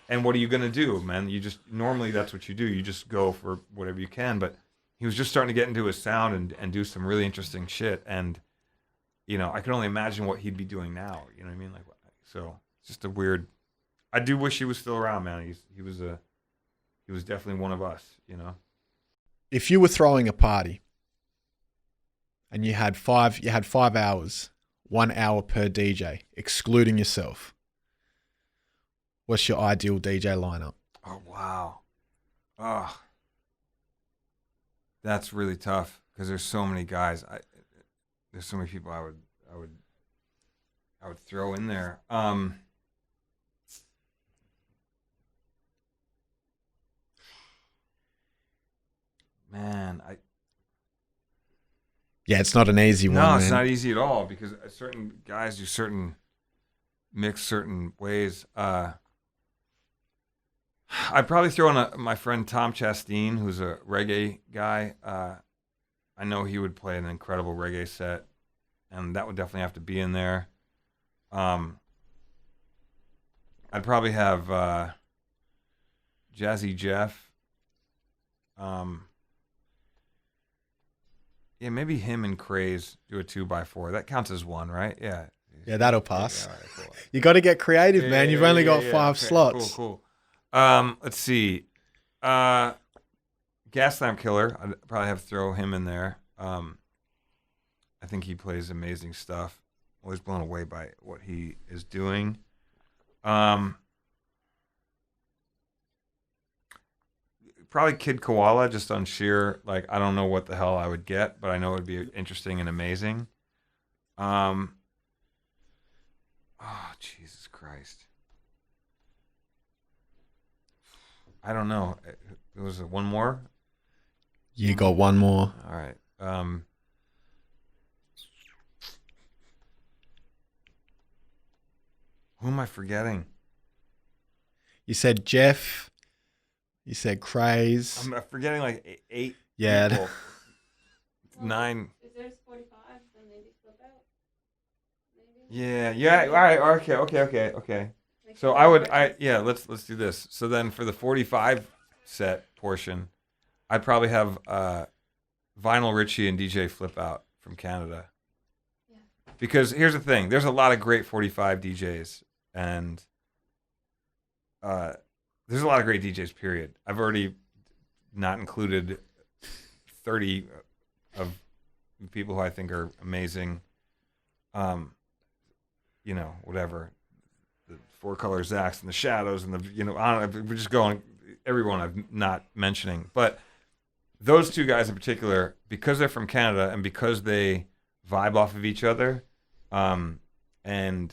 And what are you going to do, man? You just, normally that's what you do. You just go for whatever you can. But he was just starting to get into his sound and do some really interesting shit. And, you know, I can only imagine what he'd be doing now. You know what I mean? Like, so it's just a weird, I do wish he was still around, man. He was definitely one of us, you know? If you were throwing a party and you had 5 hours, 1 hour per DJ, excluding yourself, what's your ideal DJ lineup? Oh, wow. Oh, that's really tough because there's so many guys. There's so many people I would throw in there. Man, yeah, it's not an easy one. No, it's man. not easy at all because certain guys do certain ways. I'd probably throw in my friend Tom Chastain, who's a reggae guy. I know he would play an incredible reggae set, and that would definitely have to be in there. I'd probably have Jazzy Jeff. Yeah, maybe him and Craze do a 2x4. That counts as one, right? Yeah. Yeah, that'll pass. Yeah, all right, cool. You got to get creative, man. You've only got 5 okay, slots. Cool. Let's see. Gaslamp Killer. I'd probably have to throw him in there. I think he plays amazing stuff. Always blown away by what he is doing. probably Kid Koala, just on sheer, like, I don't know what the hell I would get, but I know it would be interesting and amazing. Oh, Jesus Christ. I don't know. Was it one more? You got one more. All right. Who am I forgetting? You said Jeff. You said Craze. I'm forgetting like eight Yeah. people. 9. If there's 45, then maybe flip out. Maybe. Yeah. All right. Okay. So let's do this. So then for the 45 set portion, I'd probably have Vinyl Richie and DJ Flip Out from Canada. Yeah. Because here's the thing, there's a lot of great 45 DJs, and there's a lot of great DJs, period. I've already not included 30 of people who I think are amazing. Whatever. The Four Color Zacks and the Shadows and I don't know, we're just going, everyone I'm not mentioning. But those two guys in particular, because they're from Canada and because they vibe off of each other, and I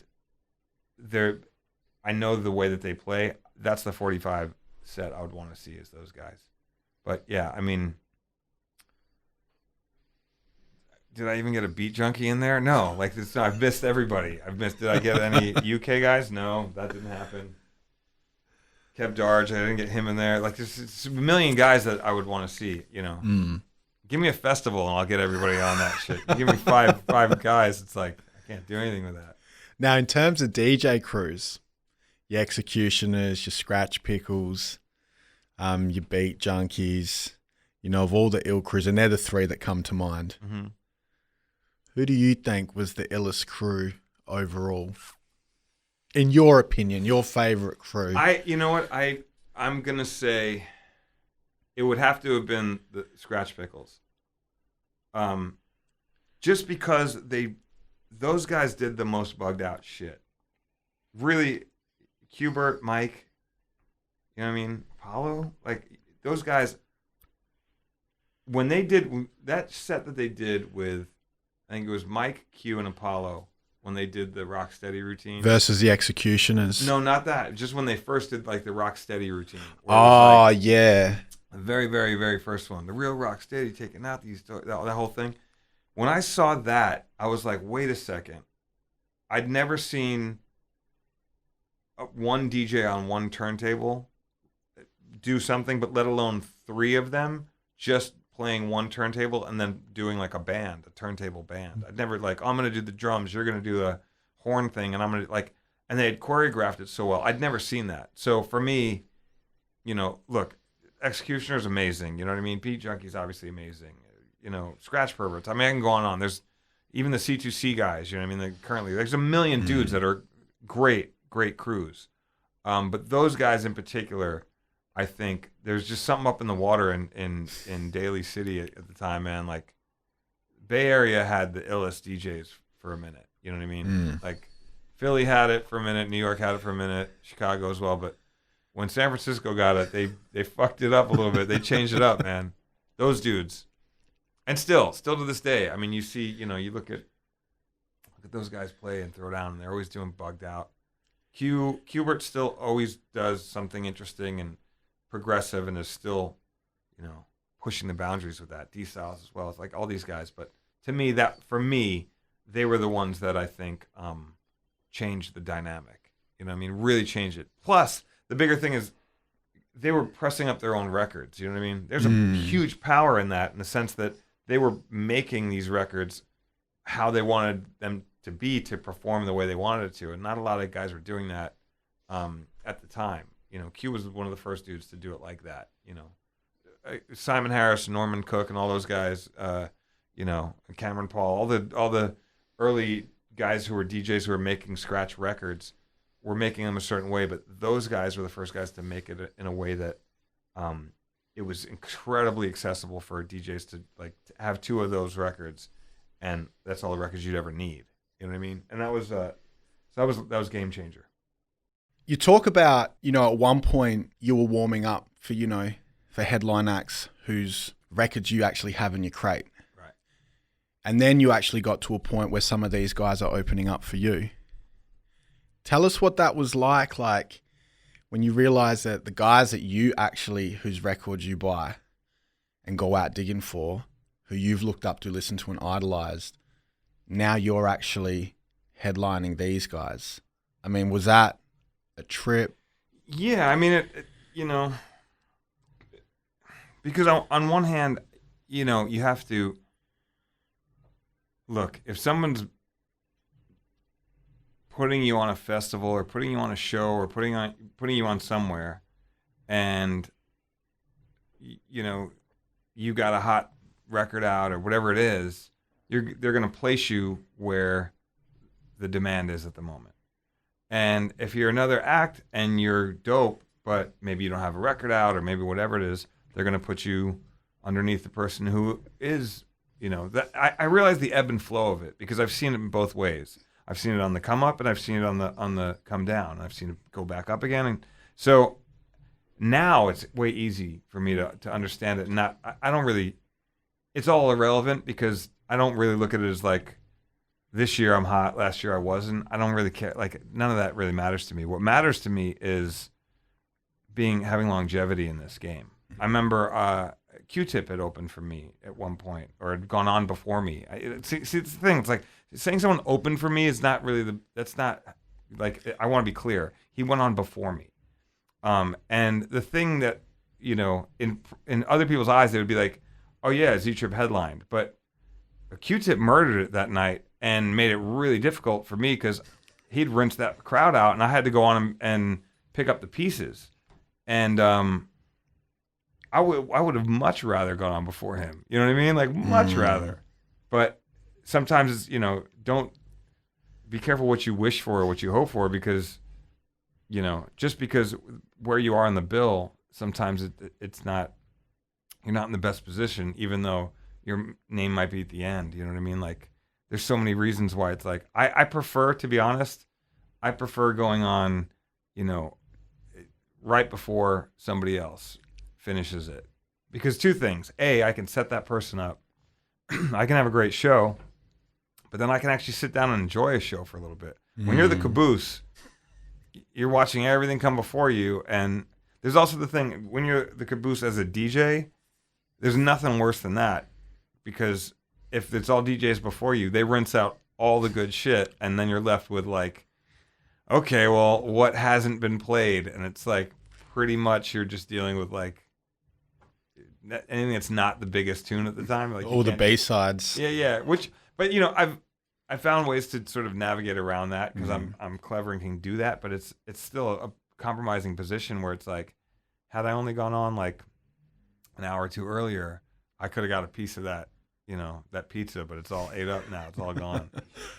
know the way that they play, that's the 45 set I would want to see is those guys. But yeah, I mean, did I even get a Beat Junkie in there? No, like I've missed everybody. Did I get any UK guys? No, that didn't happen. Kev Darge, I didn't get him in there. Like there's a million guys that I would want to see, Give me a festival and I'll get everybody on that shit. Give me five guys, it's like I can't do anything with that. Now, in terms of DJ crews, your Executioners, your Scratch Pickles, your Beat Junkies, of all the ill crews, and they're the three that come to mind. Mm-hmm. Who do you think was the illest crew overall? In your opinion, your favorite crew? I'm gonna say it would have to have been the Scratch Pickles. Just because those guys did the most bugged out shit. Really, Hubert, Mike, you know what I mean? Apollo, like those guys. When they did that set that they did with, I think it was Mike, Q, and Apollo. When they did the Rocksteady routine. Versus the Executioners. No, not that. Just when they first did like the Rocksteady routine. Oh, yeah. The very, very, very first one. The real Rocksteady taking out that whole thing. When I saw that, I was like, wait a second. I'd never seen one DJ on one turntable do something, but let alone 3 of them just playing one turntable and then doing like a turntable band. I'd never I'm going to do the drums, you're going to do the horn thing, and I'm going to and they had choreographed it so well. I'd never seen that. So for me, look, Executioner's amazing. You know what I mean? Beat Junkie's obviously amazing. Scratch Perverts. I mean, I can go on. There's even the C2C guys, you know what I mean? Currently, there's a million dudes that are great crews. But those guys in particular, I think there's just something up in the water in Daly City at the time, man. Like, Bay Area had the illest DJs for a minute. You know what I mean? Like, Philly had it for a minute, New York had it for a minute, Chicago as well. But when San Francisco got it, they fucked it up a little bit. They changed it up, man. Those dudes, and still to this day. I mean, you see, you look at those guys play and throw down, and they're always doing bugged out. Hubert still always does something interesting and progressive and is still, pushing the boundaries with that. D-Styles as well. It's like all these guys. But to me, they were the ones that I think changed the dynamic. You know what I mean? Really changed it. Plus, the bigger thing is they were pressing up their own records. You know what I mean? There's a huge power in that, in the sense that they were making these records how they wanted them to be, to perform the way they wanted it to. And not a lot of guys were doing that at the time. Q was one of the first dudes to do it like that. Simon Harris, Norman Cook, and all those guys, Cameron Paul, all the early guys who were DJs who were making scratch records were making them a certain way, but those guys were the first guys to make it in a way that it was incredibly accessible for DJs to have 2 of those records, and that's all the records you'd ever need. You know what I mean? And that was game changer. You talk about, at one point you were warming up for, for headline acts whose records you actually have in your crate. Right. And then you actually got to a point where some of these guys are opening up for you. Tell us what that was like when you realize that the guys that you actually, whose records you buy and go out digging for, who you've looked up to, listened to and idolized, now you're actually headlining these guys. I mean, was that a trip? Yeah, I mean, it because on one hand, you have to look, if someone's putting you on a festival or putting you on a show or putting you on somewhere, and you got a hot record out or whatever it is, they're going to place you where the demand is at the moment. And if you're another act and you're dope, but maybe you don't have a record out or maybe whatever it is, they're going to put you underneath the person who is, that I realize the ebb and flow of it because I've seen it in both ways. I've seen it on the come up and I've seen it on the come down. I've seen it go back up again. And so now it's way easy for me to understand it. And I don't really, it's all irrelevant because I don't really look at it as like, this year I'm hot, last year I wasn't. I don't really care. Like, none of that really matters to me. What matters to me is having longevity in this game. I remember Q-Tip had opened for me at one point, or had gone on before me. See, it's the thing. It's like saying someone opened for me is not really that's not like, I want to be clear. He went on before me. And the thing that, in other people's eyes, they would be like, oh yeah, Z-Trip headlined. But Q-Tip murdered it that night and made it really difficult for me because he'd rinsed that crowd out and I had to go on and pick up the pieces. And I would have much rather gone on before him. You know what I mean? Like, much rather. But sometimes it's, don't be careful what you wish for or what you hope for because, just because where you are on the bill, sometimes it's not, you're not in the best position, even though your name might be at the end. You know what I mean? Like, there's so many reasons why it's like, I prefer, to be honest, I prefer going on, right before somebody else finishes it. Because two things. A, I can set that person up. I can have a great show, but then I can actually sit down and enjoy a show for a little bit. When you're the caboose, you're watching everything come before you. And there's also the thing, when you're the caboose as a DJ, there's nothing worse than that. Because if it's all DJs before you, they rinse out all the good shit, and then you're left with like, okay, well, what hasn't been played? And it's like, pretty much you're just dealing with like anything that's not the biggest tune at the time. Like, all the B-sides. Yeah. But I found ways to sort of navigate around that because I'm clever and can do that. But it's still a compromising position where it's like, had I only gone on like an hour or two earlier, I could have got a piece of that, that pizza, but it's all ate up now. It's all gone.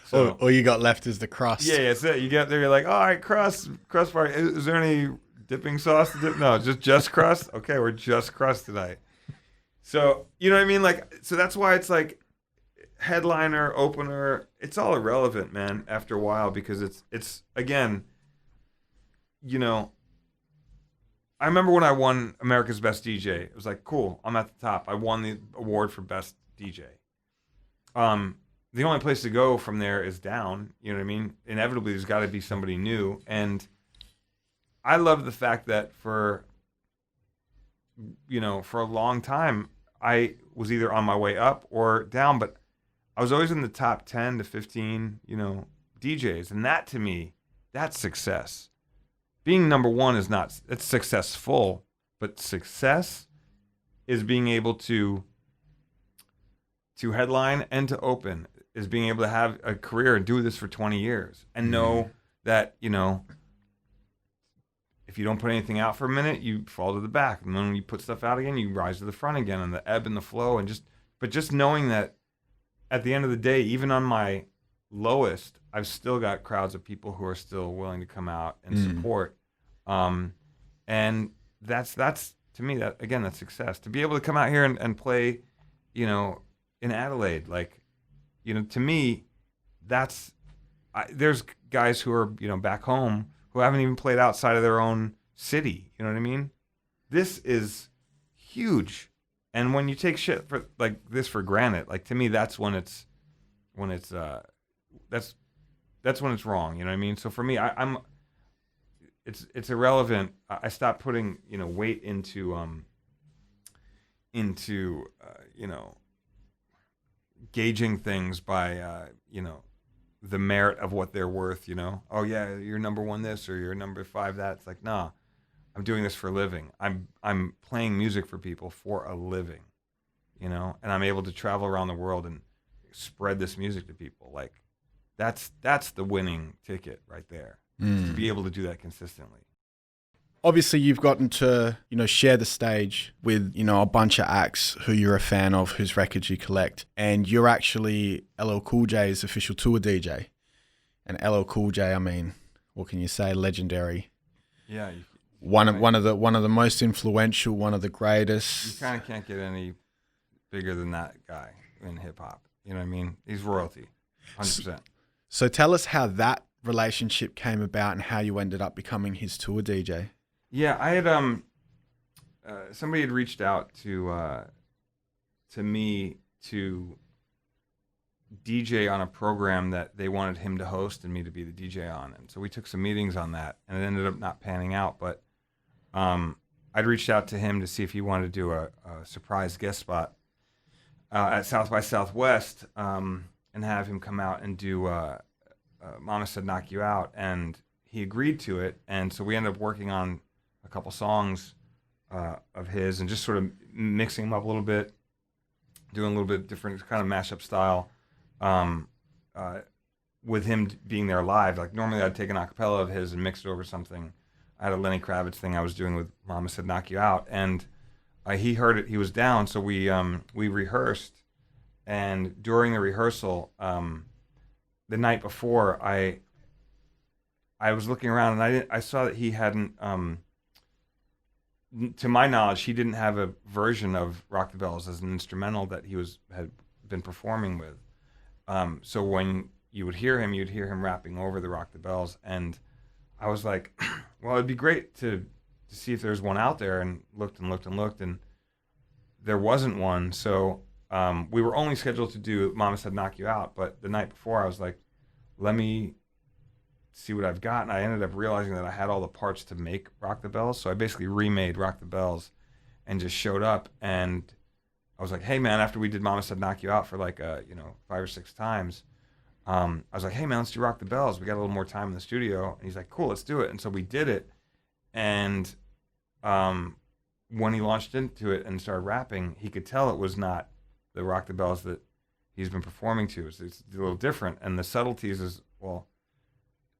So, all you got left is the crust. Yeah, it's it. You get there, you're like, all right, crust party. Is there any dipping sauce to dip? No, just crust? Okay, we're just crust tonight. So, you know what I mean? Like, so that's why it's like headliner, opener, it's all irrelevant, man, after a while, because it's again, I remember when I won America's Best DJ, it was like, cool, I'm at the top. I won the award for Best DJ. The only place to go from there is down, you know what I mean? Inevitably, there's got to be somebody new. And I love the fact that for a long time, I was either on my way up or down, but I was always in the top 10 to 15, DJs. And that, to me, that's success. Being number one is not, it's successful, but success is being able to headline and to open, is being able to have a career and do this for 20 years and know that, if you don't put anything out for a minute, you fall to the back. And then when you put stuff out again, you rise to the front again, and the ebb and the flow. And just knowing that at the end of the day, even on my lowest, I've still got crowds of people who are still willing to come out and support. And that's to me, that again, that's success. To be able to come out here and play, in Adelaide, like, to me, there's guys who are, back home who haven't even played outside of their own city. You know what I mean? This is huge. And when you take shit for like this for granted, like to me, that's when it's that's when it's wrong. You know what I mean? So for me, it's irrelevant. I stopped putting weight into gauging things by the merit of what they're worth. Oh yeah, you're number one this or you're number 5 that. It's like, nah, I'm doing this for a living. I'm playing music for people for a living, and I'm able to travel around the world and spread this music to people. Like that's the winning ticket right there. To be able to do that consistently. Obviously, you've gotten to, share the stage with, a bunch of acts who you're a fan of, whose records you collect. And you're actually LL Cool J's official tour DJ. And LL Cool J, I mean, what can you say? Legendary. Yeah. One of the most influential, one of the greatest. You kind of can't get any bigger than that guy in hip hop. You know what I mean? He's royalty, 100%. So tell us how that relationship came about and how you ended up becoming his tour DJ. Yeah, I had somebody had reached out to me to DJ on a program that they wanted him to host and me to be the DJ on, and so we took some meetings on that, and it ended up not panning out. But I'd reached out to him to see if he wanted to do a surprise guest spot at South by Southwest, and have him come out and do Mama Said Knock You Out, and he agreed to it, and so we ended up working on a couple songs of his and just sort of mixing them up a little bit, doing a little bit different kind of mashup style with him being there live. Like normally I'd take an acapella of his and mix it over something. I had a Lenny Kravitz thing I was doing with Mama Said Knock You Out, and he heard it, he was down, so we rehearsed, and during the rehearsal, the night before, I was looking around and I saw that he hadn't, to my knowledge, he didn't have a version of Rock the Bells as an instrumental that he had been performing with. So when you would hear him, you'd hear him rapping over the Rock the Bells, and I was like, well, it'd be great to see if there's one out there, and looked, and there wasn't one. So we were only scheduled to do Mama Said Knock You Out, but the night before I was like, let me see what I've got, and I ended up realizing that I had all the parts to make Rock the Bells, so I basically remade Rock the Bells and just showed up, and I was like, hey man, after we did Mama Said Knock You Out for like 5 or 6 times, I was like, hey man, let's do Rock the Bells, we got a little more time in the studio, and he's like, cool, let's do it. And so we did it, and when he launched into it and started rapping, he could tell it was not the Rock the Bells that he's been performing to. It's a little different, and the subtleties is, well,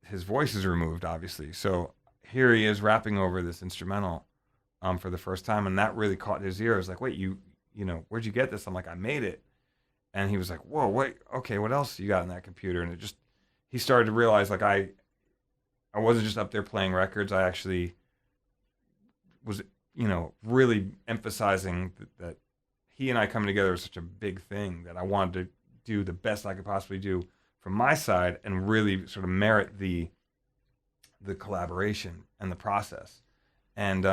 his voice is removed, obviously. So here he is rapping over this instrumental for the first time, and that really caught his ear. I was like, wait, you where'd you get this? I'm like, I made it. And he was like, whoa, wait, okay, what else you got in that computer? And he started to realize, like, I wasn't just up there playing records. I actually was, really emphasizing that he and I coming together was such a big thing that I wanted to do the best I could possibly do from my side and really sort of merit the collaboration and the process. And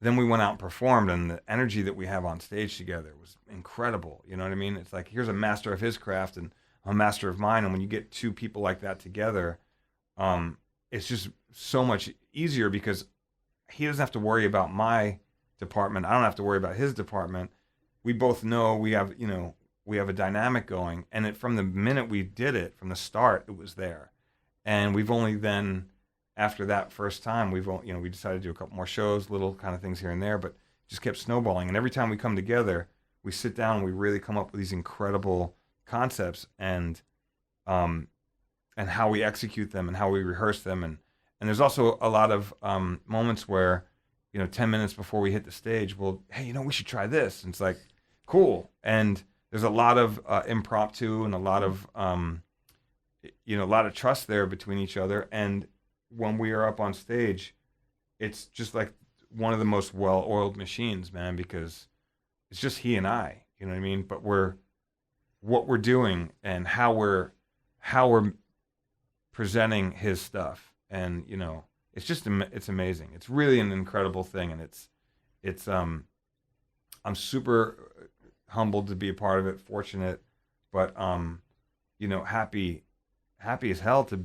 then we went out and performed, and the energy that we have on stage together was incredible. You know what I mean? It's like, here's a master of his craft and I'm a master of mine. And when you get 2 people like that together, it's just so much easier because he doesn't have to worry about my department. I don't have to worry about his department. We both know we have a dynamic going, and from the minute we did it, from the start, it was there. And we've only then, after that first time, we decided to do a couple more shows, little kind of things here and there, but just kept snowballing. And every time we come together, we sit down and we really come up with these incredible concepts and how we execute them and how we rehearse them. And there's also a lot of moments where, 10 minutes before we hit the stage, hey, we should try this. And it's like, cool. And there's a lot of impromptu and a lot of trust there between each other. And when we are up on stage, it's just like one of the most well-oiled machines, man, because it's just he and I, you know what I mean? But what we're doing and how we're presenting his stuff, and it's amazing. It's really an incredible thing, and it's I'm super humbled to be a part of it, fortunate, but happy as hell to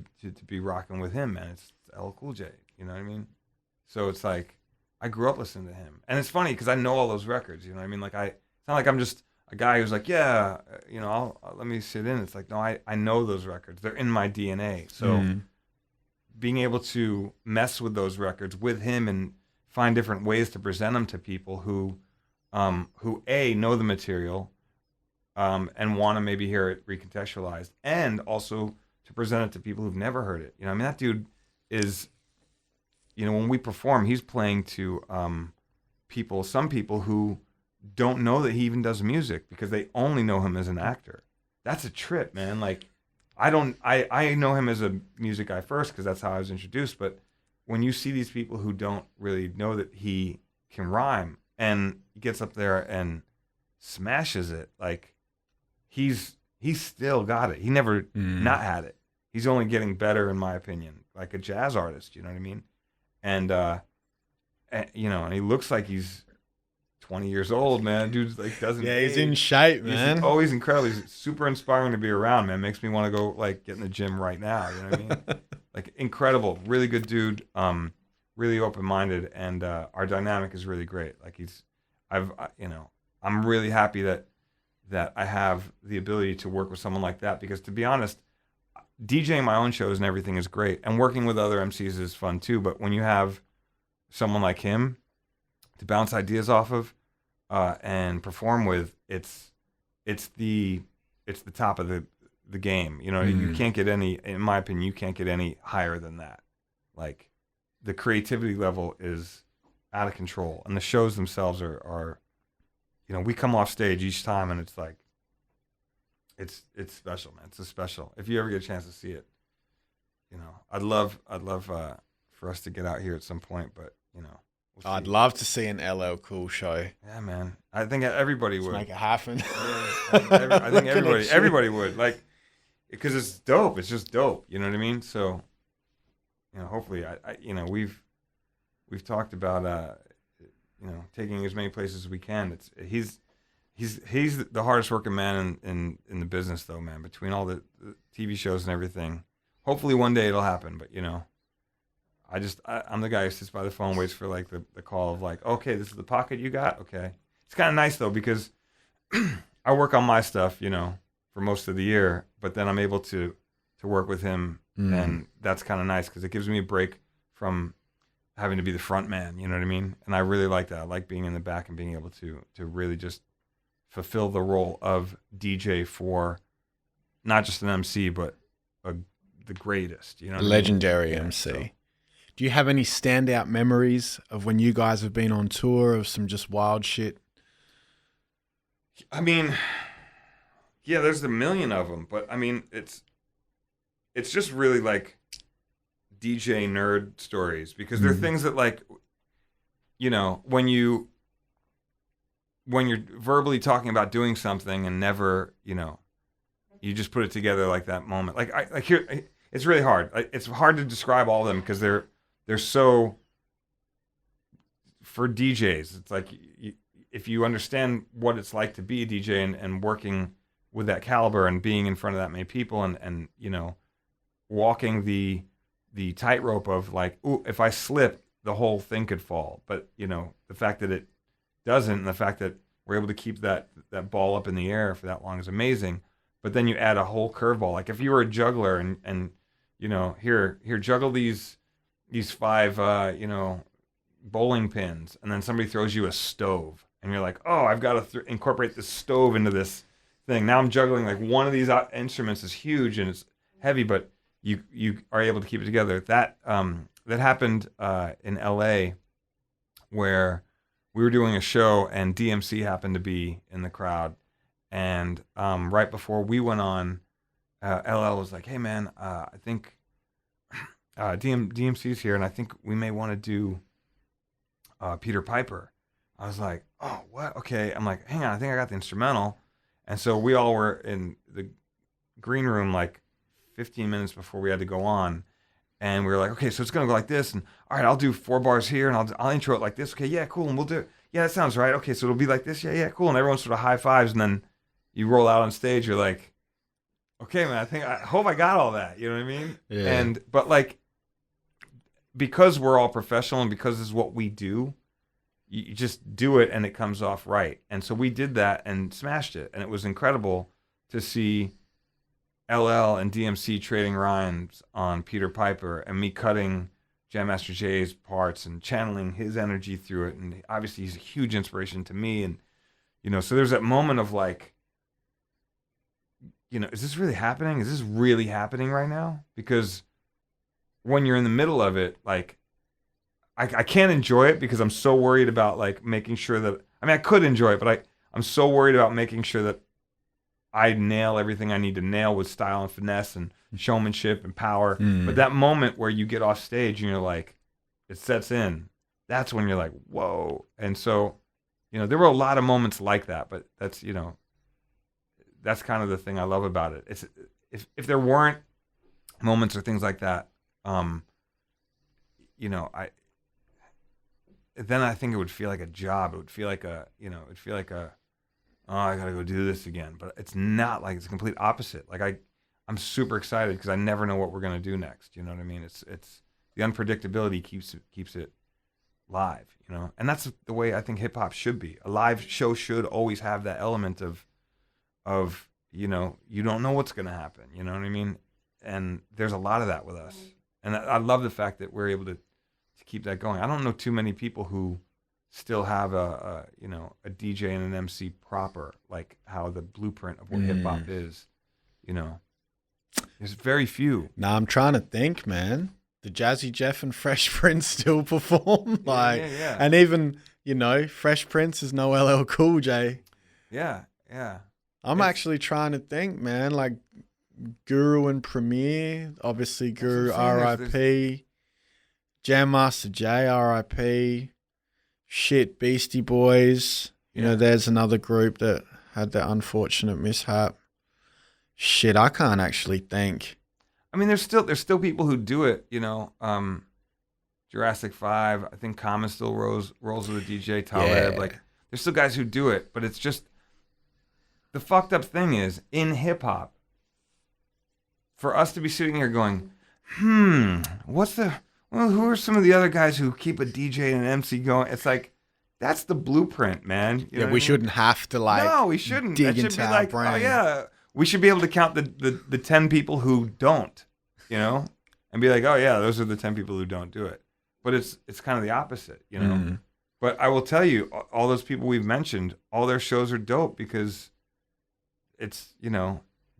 be rocking with him, man. It's LL Cool J, you know what I mean? So it's like I grew up listening to him, and it's funny because I know all those records, you know what I mean? Like it's not like I'm just a guy who's like, yeah, I'll let me sit in. It's like, no, I know those records. They're in my DNA. So being able to mess with those records with him and find different ways to present them to people who know the material, and want to maybe hear it recontextualized, and also to present it to people who've never heard it. You know, I mean, that dude is, when we perform, he's playing to some people who don't know that he even does music because they only know him as an actor. That's a trip, man. Like, I know him as a music guy first because that's how I was introduced. But when you see these people who don't really know that he can rhyme and he gets up there and smashes it, like he's still got it. He never not had it. He's only getting better, in my opinion, like a jazz artist. You know what I mean? And and he looks like he's 20 years old, man. Dude's like doesn't. Yeah, he's in shape, man. He's always incredible. He's super inspiring to be around, man. Makes me want to go like get in the gym right now. You know what I mean? Like incredible, really good dude. Really open-minded, and our dynamic is really great. Like I'm really happy that I have the ability to work with someone like that, because to be honest, DJing my own shows and everything is great, and working with other MCs is fun too. But when you have someone like him to bounce ideas off of and perform with, it's the top of the game. You know, you can't get any, in my opinion, you can't get any higher than that. Like the creativity level is out of control, and the shows themselves are we come off stage each time and it's like, it's special, man. It's special. If you ever get a chance to see it, I'd love for us to get out here at some point, but we'll I'd love to see an LL Cool show. Yeah, man. I think everybody would. Make it happen. Yeah, I think everybody would, like, because it's dope. It's just dope. You know what I mean? So, hopefully, we've talked about, taking as many places as we can. He's the hardest working man in the business, though, man. Between all the TV shows and everything, hopefully one day it'll happen. But I'm the guy who sits by the phone, waits for like the call of like, okay, this is the pocket you got. Okay, it's kind of nice though, because I work on my stuff, for most of the year, but then I'm able to work with him, and that's kind of nice because it gives me a break from having to be the front man. You know what I mean? And I really like that. I like being in the back and being able to really just fulfill the role of DJ for not just an MC, but the greatest. Legendary MC. So. Do you have any standout memories of when you guys have been on tour, of some just wild shit? I mean, yeah, there's a million of them, but I mean, it's just really like DJ nerd stories, because they're things that, like, when you're verbally talking about doing something and never, you just put it together like that moment. Like here, it's really hard. It's hard to describe all of them because they're so, for DJs, it's like if you understand what it's like to be a DJ and working with that caliber and being in front of that many people and walking the tightrope of like, ooh, if I slip, the whole thing could fall. But the fact that it doesn't, and the fact that we're able to keep that ball up in the air for that long is amazing. But then you add a whole curveball. Like if you were a juggler and here juggle these 5 bowling pins, and then somebody throws you a stove, and you're like, oh, I've got to incorporate the stove into this thing. Now I'm juggling, like, one of these instruments is huge and it's heavy, but you are able to keep it together. That happened in LA, where we were doing a show and DMC happened to be in the crowd, and right before we went on, LL was like, hey man, I think DMC's here, and I think we may want to do Peter Piper. I was like, oh, what? Okay. I'm like, hang on, I think I got the instrumental. And so we all were in the green room like 15 minutes before we had to go on. And we were like, okay, so it's going to go like this. And all right, I'll do 4 bars here, and I'll intro it like this. Okay, yeah, cool. And we'll do it. yeah, that sounds right. Okay, so it'll be like this. Yeah, cool. And everyone sort of high fives, and then you roll out on stage. You're like, okay, man, I hope I got all that. You know what I mean? Yeah. But like, because we're all professional and because this is what we do, you just do it and it comes off right. And so we did that and smashed it. And it was incredible to see LL and DMC trading rhymes on Peter Piper and me cutting Jam Master Jay's parts and channeling his energy through it. And obviously he's a huge inspiration to me. And, so there's that moment of like, is this really happening? Is this really happening right now? Because when you're in the middle of it, like, I can't enjoy it because I'm so worried about like making sure that, I could enjoy it, but I'm so worried about making sure that I nail everything I need to nail with style and finesse and showmanship and power. But that moment where you get off stage and you're like, it sets in, that's when you're like, whoa. And so, there were a lot of moments like that, but that's, that's kind of the thing I love about it. It's if there weren't moments or things like that, then I think it would feel like a job. It would feel like oh, I gotta go do this again. But it's not like, it's the complete opposite. Like I'm super excited because I never know what we're gonna do next. You know what I mean? It's the unpredictability keeps it live. And that's the way I think hip hop should be. A live show should always have that element of you don't know what's gonna happen. You know what I mean? And there's a lot of that with us. And I love the fact that we're able to keep that going. I don't know too many people who still have a DJ and an MC proper, like how the blueprint of what hip hop is. There's very few. Now I'm trying to think, man. The Jazzy Jeff and Fresh Prince still perform, Yeah. And even Fresh Prince is no LL Cool J. Yeah. I'm actually trying to think, man. Like Guru and Premier, obviously Guru R.I.P. Jam Master Jay R.I.P. Shit, Beastie Boys. There's another group that had that unfortunate mishap. Shit, I can't actually think. There's still people who do it. Jurassic 5. I think Common still rolls with a DJ. Taleb. Like, there's still guys who do it, but it's just the fucked up thing is in hip hop. For us to be sitting here going, who are some of the other guys who keep a DJ and an MC going? It's like, that's the blueprint, man. You know what I mean? Shouldn't have to No, we shouldn't. Dig that should into be our like, brain. oh yeah, we should be able to count the 10 people who don't, and be like, oh yeah, those are the 10 people who don't do it. But it's kind of the opposite, But I will tell you, all those people we've mentioned, all their shows are dope because it's,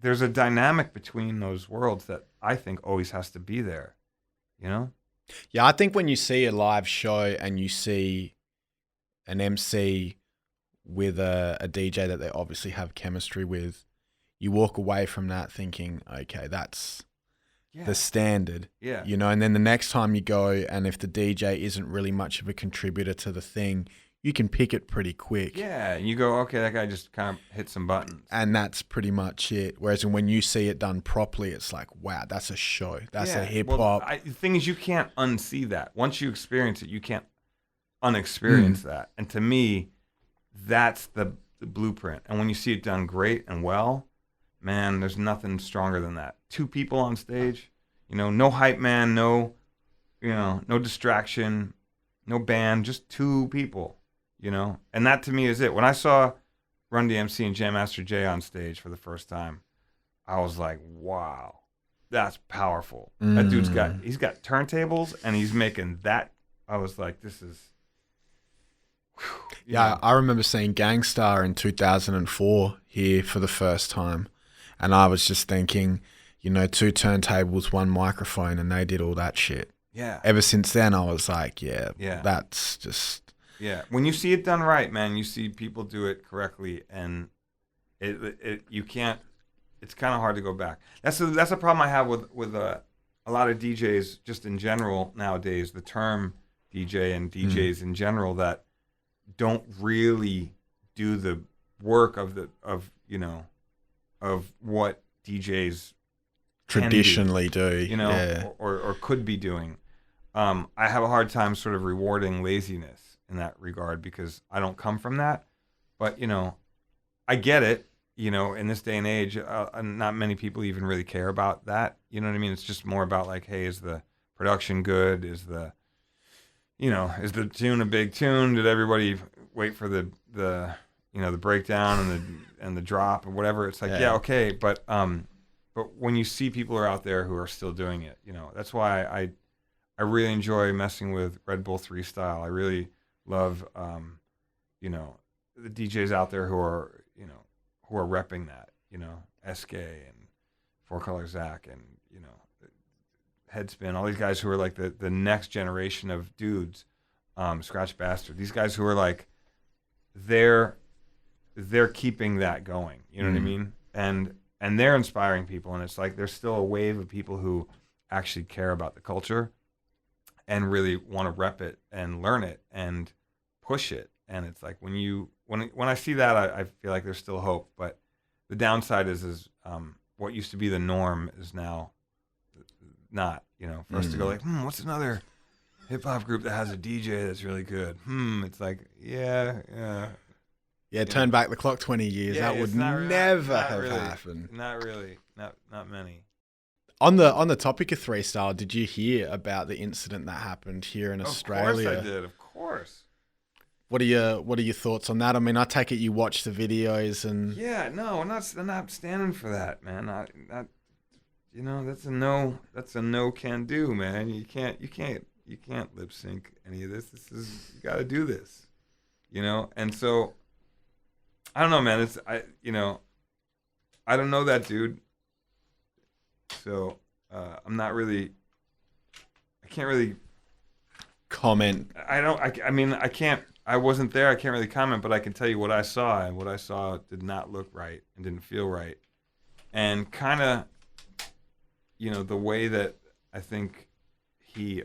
there's a dynamic between those worlds that I think always has to be there, Yeah, I think when you see a live show and you see an MC with a DJ that they obviously have chemistry with, you walk away from that thinking, okay, that's the standard. Yeah. And then the next time you go, and if the DJ isn't really much of a contributor to the thing, you can pick it pretty quick. Yeah, and you go, okay, that guy just kind of hit some buttons. And that's pretty much it. Whereas when you see it done properly, it's like, wow, that's a show. That's a hip-hop. Well, the thing is, you can't unsee that. Once you experience it, you can't unexperience that. And to me, that's the blueprint. And when you see it done great and well, man, there's nothing stronger than that. 2 people on stage, no hype man, no distraction, no band, just 2 people. And that to me is it. When I saw Run DMC and Jam Master Jay on stage for the first time, I was like, wow, that's powerful. That dude's he's got turntables and he's making that. I was like, this is. Yeah, I remember seeing Gangstar in 2004 here for the first time. And I was just thinking, 2 turntables, 1 microphone, and they did all that shit. Yeah. Ever since then, I was like, yeah. That's just. Yeah, when you see it done right, man, you see people do it correctly, and you can't. It's kind of hard to go back. That's a problem I have with a lot of DJs just in general nowadays. The term DJ and DJs in general that don't really do the work of what DJs traditionally do, or could be doing. I have a hard time sort of rewarding laziness. in that regard because I don't come from that. But, you know, I get it. You know, in this day and age, not many people even really care about that. You know what I mean? It's just more about like, hey, is the production good? Is the tune a big tune? Did everybody wait for the breakdown and the drop or whatever? It's like, yeah, okay. But when you see people are out there who are still doing it, you know, that's why I really enjoy messing with Red Bull 3 style. I really love, you know, the DJs out there who are repping that, you know, SK and Four Color Zach and, you know, Headspin, all these guys who are like the next generation of dudes, Scratch Bastard, these guys who are like, they're keeping that going, you know what I mean? And they're inspiring people, and it's like there's still a wave of people who actually care about the culture and really want to rep it and learn it and push it. And it's like when I see that, I feel like there's still hope. But the downside is what used to be the norm is now not. You know, for us to go like, what's another hip hop group that has a DJ that's really good? It's like, yeah. Turn back the clock 20 years. Yeah, that would never have happened. Not really. Not many. On the topic of 3 Style, did you hear about the incident that happened here in Australia? Of course I did. Of course. What are your thoughts on that? I mean, I take it you watched the videos and I'm not standing for that, man. You know, that's a no can do, man. You can't lip sync any of this. You got to do this, you know. And so I don't know, man. I don't know that dude, so I can't really comment. I can't. I wasn't there. I can't really comment, but I can tell you what I saw, and what I saw did not look right and didn't feel right. And kind of, you know, the way that I think he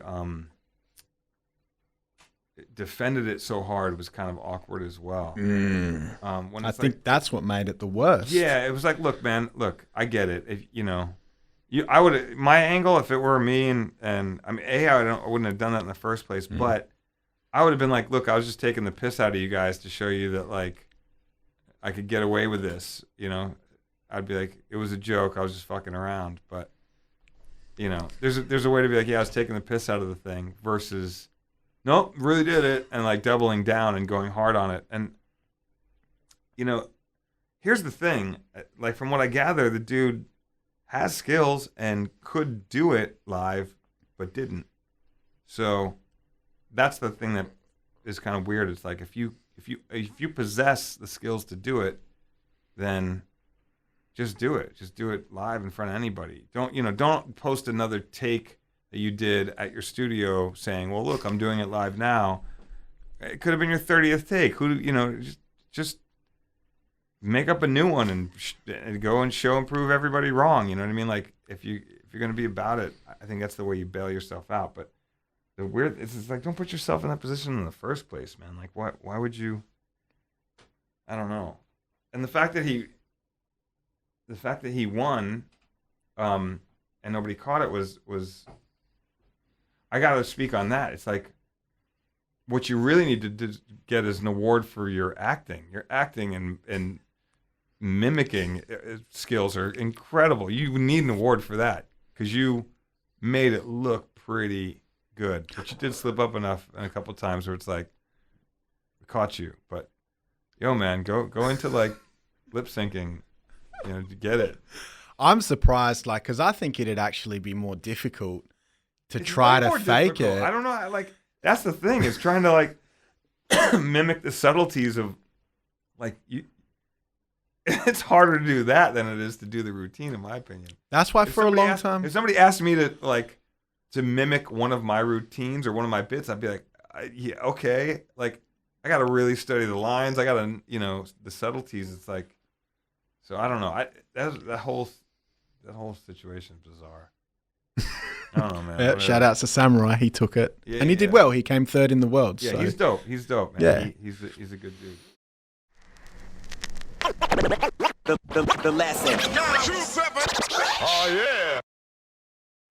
defended it so hard was kind of awkward as well. I think that's what made it the worst. Yeah, it was like, look, man, I get it. If you know, I would, my angle, if it were me, and I mean, I wouldn't have done that in the first place, but I would have been like, look, I was just taking the piss out of you guys to show you that, like, I could get away with this, you know. I'd be like, it was a joke, I was just fucking around. But, you know, there's a way to be like, yeah, I was taking the piss out of the thing, versus, nope, really did it, and like doubling down and going hard on it. And, you know, here's the thing, like, from what I gather, the dude has skills and could do it live, but didn't. So that's the thing that is kind of weird. It's like if you possess the skills to do it, then just do it. Just do it live in front of anybody. Don't post another take that you did at your studio saying, "Well, look, I'm doing it live now." It could have been your 30th take. Just make up a new one and go and show and prove everybody wrong. You know what I mean? Like, if you're going to be about it, I think that's the way you bail yourself out. But it's like, don't put yourself in that position in the first place, man. Like, why would you? I don't know. And the fact that he won, and nobody caught it was. I got to speak on that. It's like, what you really need to get is an award for your acting. Your acting and mimicking skills are incredible. You need an award for that because you made it look pretty good. But you did slip up enough a couple times where it's like, we caught you. But yo, man, go into like lip syncing, you know, to get it. I'm surprised, like, because I think it'd actually be more difficult to try to fake it. I don't know, like, that's the thing, is trying to like mimic the subtleties of, like, you. It's harder to do that than it is to do the routine, in my opinion. That's why for a long time, if somebody asked me to mimic one of my routines or one of my bits, I'd be like, yeah, okay. Like, I got to really study the lines. I got to, you know, the subtleties. It's like, so I don't know. That whole situation is bizarre. I don't know, man. Shout out to Samurai. He took it. Yeah, and he did well. He came third in the world. Yeah, so. He's dope. He's dope, man. Yeah. He's a good dude. The lesson. 27. Oh, yeah.